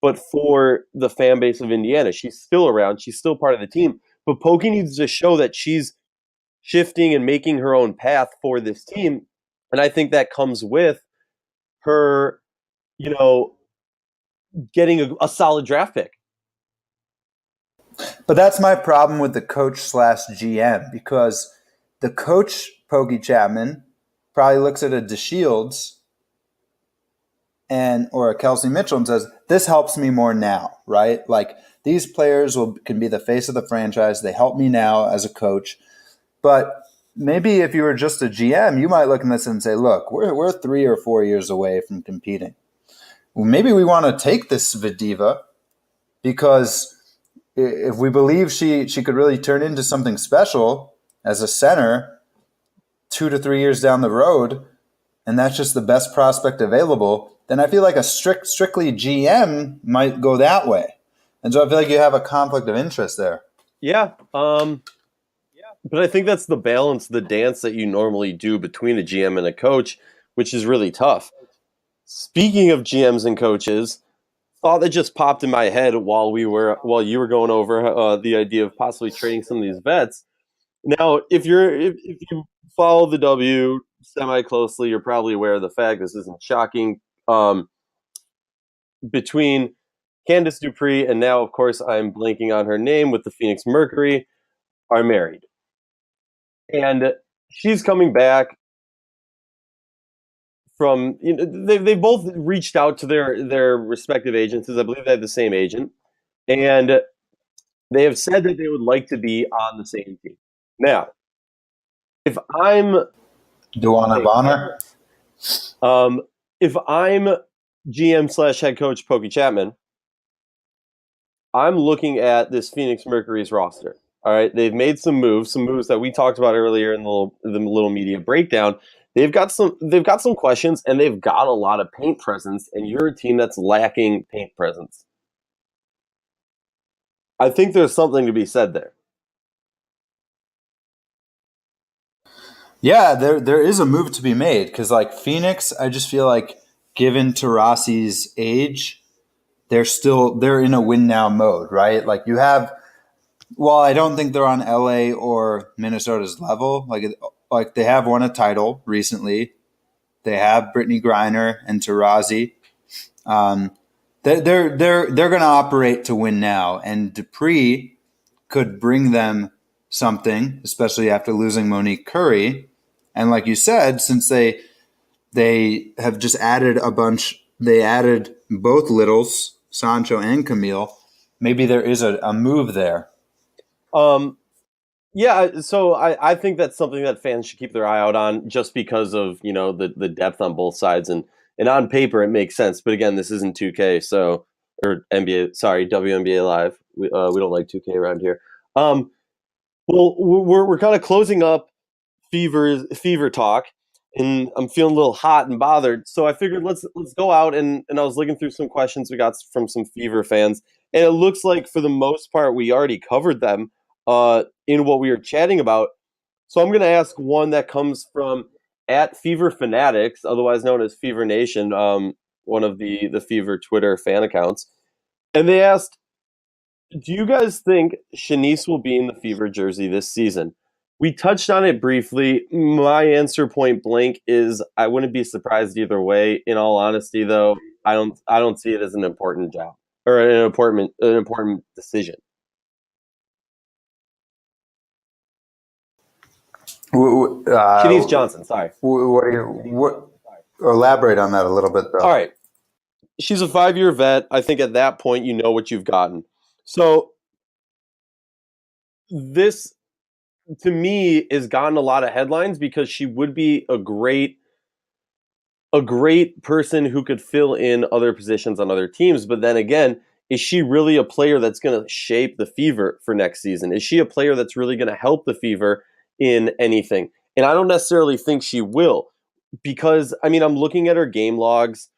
but for the fan base of Indiana. She's still around. She's still part of the team. But Pokey needs to show that she's shifting and making her own path for this team. And I think that comes with her, getting a solid draft pick. But that's my problem with the coach/GM, because the coach, Pokey Chapman, probably looks at a DeShields or a Kelsey Mitchell and says, this helps me more now, right? Like, these players can be the face of the franchise. They help me now as a coach. But maybe if you were just a GM, you might look at this and say, look, we're 3 or 4 years away from competing. Well, maybe we want to take this Svadiva, because if we believe she could really turn into something special as a center 2 to 3 years down the road, and that's just the best prospect available, then I feel like a strictly GM might go that way. And so I feel like you have a conflict of interest there. Yeah. But I think that's the balance, the dance that you normally do between a GM and a coach, which is really tough. Speaking of GMs and coaches, thought that just popped in my head while you were going over the idea of possibly trading some of these vets. Now, if you follow the W semi closely, you're probably aware of the fact, this isn't shocking, between Candace Dupree and now, of course, I'm blanking on her name, with the Phoenix Mercury, are married. And she's coming back from, they both reached out to their respective agencies. I believe they have the same agent. And they have said that they would like to be on the same team. Now, if I'm Duana Bonner, if I'm GM/head coach Pokey Chapman, I'm looking at this Phoenix Mercury's roster. All right, they've made some moves that we talked about earlier in the little media breakdown. They've got some questions, and they've got a lot of paint presence, and you're a team that's lacking paint presence. I think there's something to be said there. Yeah, there is a move to be made, because like Phoenix, I just feel like, given Taurasi's age, they're in a win now mode, right? Like, you have, well, I don't think they're on LA or Minnesota's level. Like they have won a title recently. They have Brittany Griner and Taurasi. They're going to operate to win now, and Dupree could bring them something, especially after losing Monique Curry. And like you said, since they have just added a bunch, they added both Littles, Sancho and Camille. Maybe there is a move there. Yeah, so I think that's something that fans should keep their eye out on, just because of the depth on both sides, and on paper it makes sense. But again, this isn't 2K, or NBA. Sorry, WNBA Live. We don't like 2K around here. Well, we're kind of closing up fever talk, and I'm feeling a little hot and bothered. So I figured let's go out, and I was looking through some questions we got from some Fever fans, and it looks like for the most part we already covered them in what we were chatting about. So I'm going to ask one that comes from @FeverFanatics, otherwise known as Fever Nation, one of the Fever Twitter fan accounts. And they asked, do you guys think Shanice will be in the Fever jersey this season? We touched on it briefly. My answer point blank is I wouldn't be surprised either way. In all honesty, though, I don't see it as an important job or an important decision. Shanice Johnson, sorry. Elaborate on that a little bit, though. All right. She's a 5-year vet. I think at that point you know what you've gotten. So this, to me, has gotten a lot of headlines because she would be a great person who could fill in other positions on other teams. But then again, is she really a player that's going to shape the Fever for next season? Is she a player that's really going to help the Fever in anything? And I don't necessarily think she will, because I'm looking at her game logs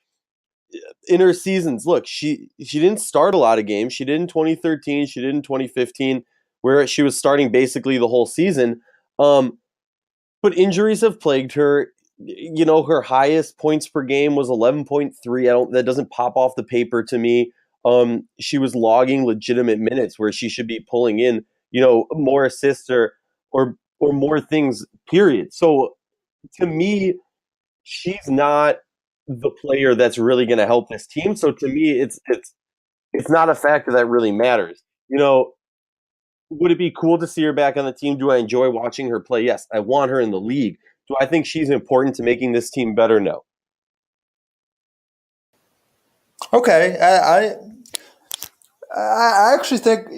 in her seasons. Look, she didn't start a lot of games. She did in 2013. She did in 2015, where she was starting basically the whole season. But injuries have plagued her. Her highest points per game was 11.3. That doesn't pop off the paper to me. she was logging legitimate minutes where she should be pulling in, more assists or more things, period. So to me, she's not the player that's really going to help this team. So to me, it's not a factor that really matters. Would it be cool to see her back on the team? Do I enjoy watching her play? Yes. I want her in the league. Do I think she's important to making this team better? No. Okay, I actually think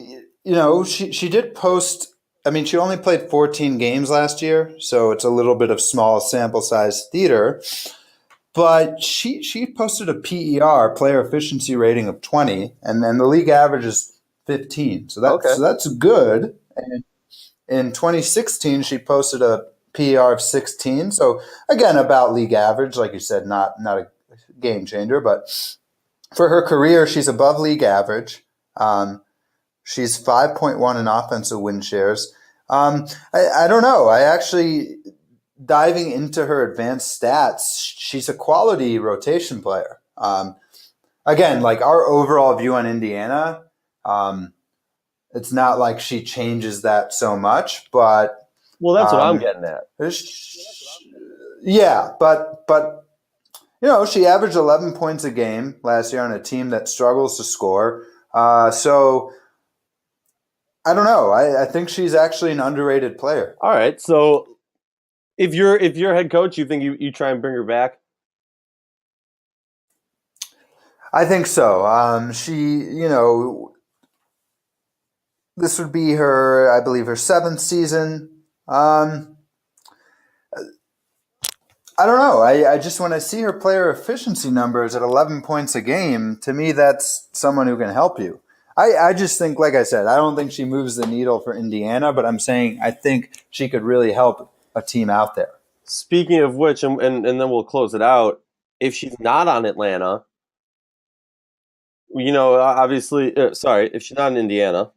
she did post. I mean, she only played 14 games last year, so it's a little bit of small sample size theater. But she posted a PER, player efficiency rating, of 20, and then the league average is 15. So that's good. And in 2016, she posted a PER of 16. So again, about league average, like you said, not a game changer, but for her career, she's above league average. She's 5.1 in offensive win shares. I don't know. I actually, diving into her advanced stats, she's a quality rotation player. Again, like our overall view on Indiana, it's not like she changes that so much, but well, that's what I'm getting at. Yeah, but she averaged 11 points a game last year on a team that struggles to score. So I don't know. I think she's actually an underrated player. All right. So if you're head coach, you think you try and bring her back? I think so. This would be her, I believe, her 7th season. I don't know. I just, when I see her player efficiency numbers at 11 points a game, to me, that's someone who can help you. I just think, like I said, I don't think she moves the needle for Indiana, but I'm saying I think she could really help a team out there. Speaking of which, and then we'll close it out, if she's not on Atlanta, obviously, if she's not in Indiana,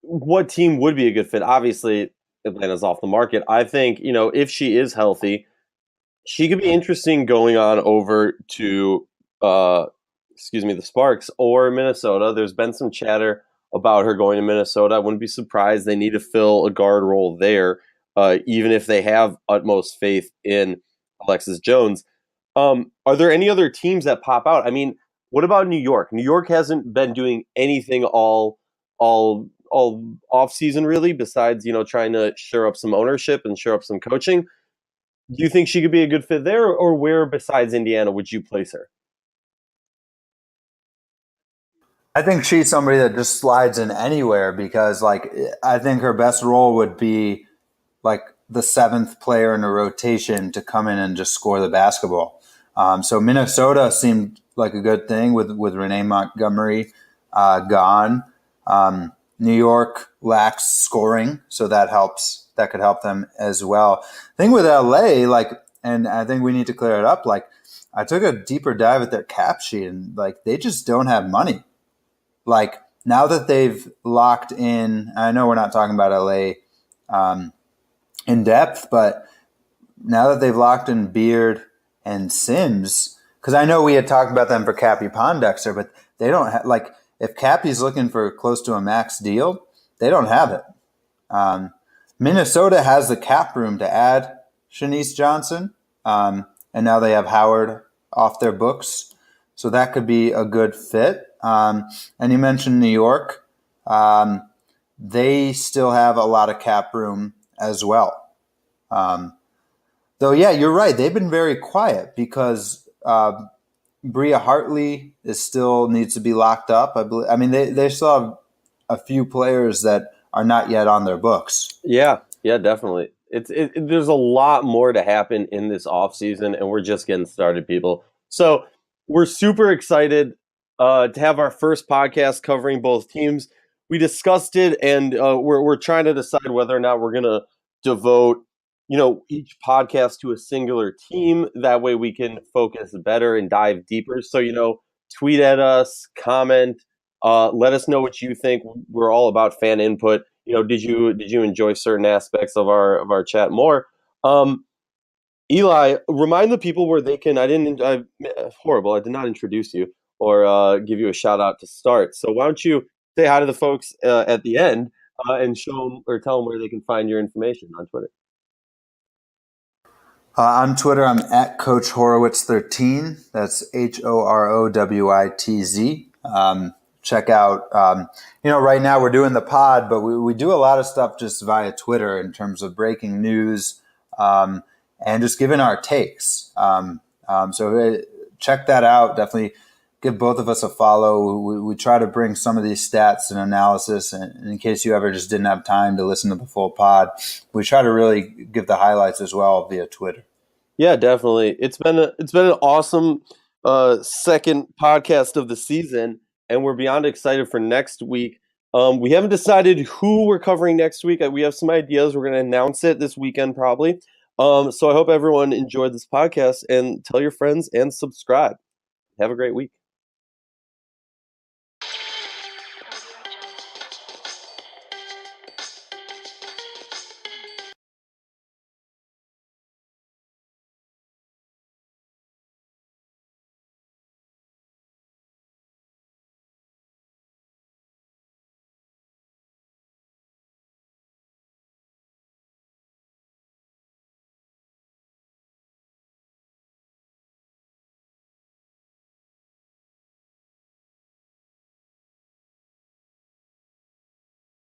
what team would be a good fit? Obviously, Atlanta's off the market. I think, if she is healthy, she could be interesting going on over to, the Sparks or Minnesota. There's been some chatter about her going to Minnesota. I wouldn't be surprised. They need to fill a guard role there, even if they have utmost faith in Alexis Jones. Are there any other teams that pop out? I mean, what about New York? New York hasn't been doing anything all off season really, besides trying to shore up some ownership and shore up some coaching. Do you think she could be a good fit there, or where besides Indiana would you place her? I think she's somebody that just slides in anywhere because, I think her best role would be like the 7th player in a rotation to come in and just score the basketball. So Minnesota seemed like a good thing with Renee Montgomery gone. New York lacks scoring, so that helps. That could help them as well. Thing with LA, and I think we need to clear it up. I took a deeper dive at their cap sheet, and they just don't have money. Now that they've locked in, I know we're not talking about LA in depth, but now that they've locked in Beard and Sims, because I know we had talked about them for Cappy Pondexter, but they don't have, if Cappy's looking for close to a max deal, they don't have it. Minnesota has the cap room to add Shanice Johnson, and now they have Howard off their books, so that could be a good fit. And you mentioned New York. They still have a lot of cap room as well. Though, yeah, you're right. They've been very quiet because Bria Hartley still needs to be locked up. I mean, they still have a few players that are not yet on their books. Yeah, definitely. There's a lot more to happen in this offseason, and we're just getting started, people. So we're super excited to have our first podcast covering both teams. We discussed it, and we're trying to decide whether or not we're going to devote each podcast to a singular team. That way we can focus better and dive deeper. So, tweet at us, comment, let us know what you think. We're all about fan input. Did you enjoy certain aspects of our chat more? Eli, remind the people where they can. Horrible. I did not introduce you. or give you a shout out to start. So why don't you say hi to the folks at the end and show them or tell them where they can find your information on Twitter. On Twitter, I'm at Coach Horowitz 13. That's HOROWITZ. Check out, right now we're doing the pod, but we do a lot of stuff just via Twitter in terms of breaking news and just giving our takes. So check that out. Definitely give both of us a follow. We try to bring some of these stats and analysis, and in case you ever just didn't have time to listen to the full pod, we try to really give the highlights as well via Twitter. Yeah, definitely. It's been an awesome second podcast of the season, and we're beyond excited for next week. We haven't decided who we're covering next week. We have some ideas. We're going to announce it this weekend probably. So I hope everyone enjoyed this podcast, and tell your friends and subscribe. Have a great week.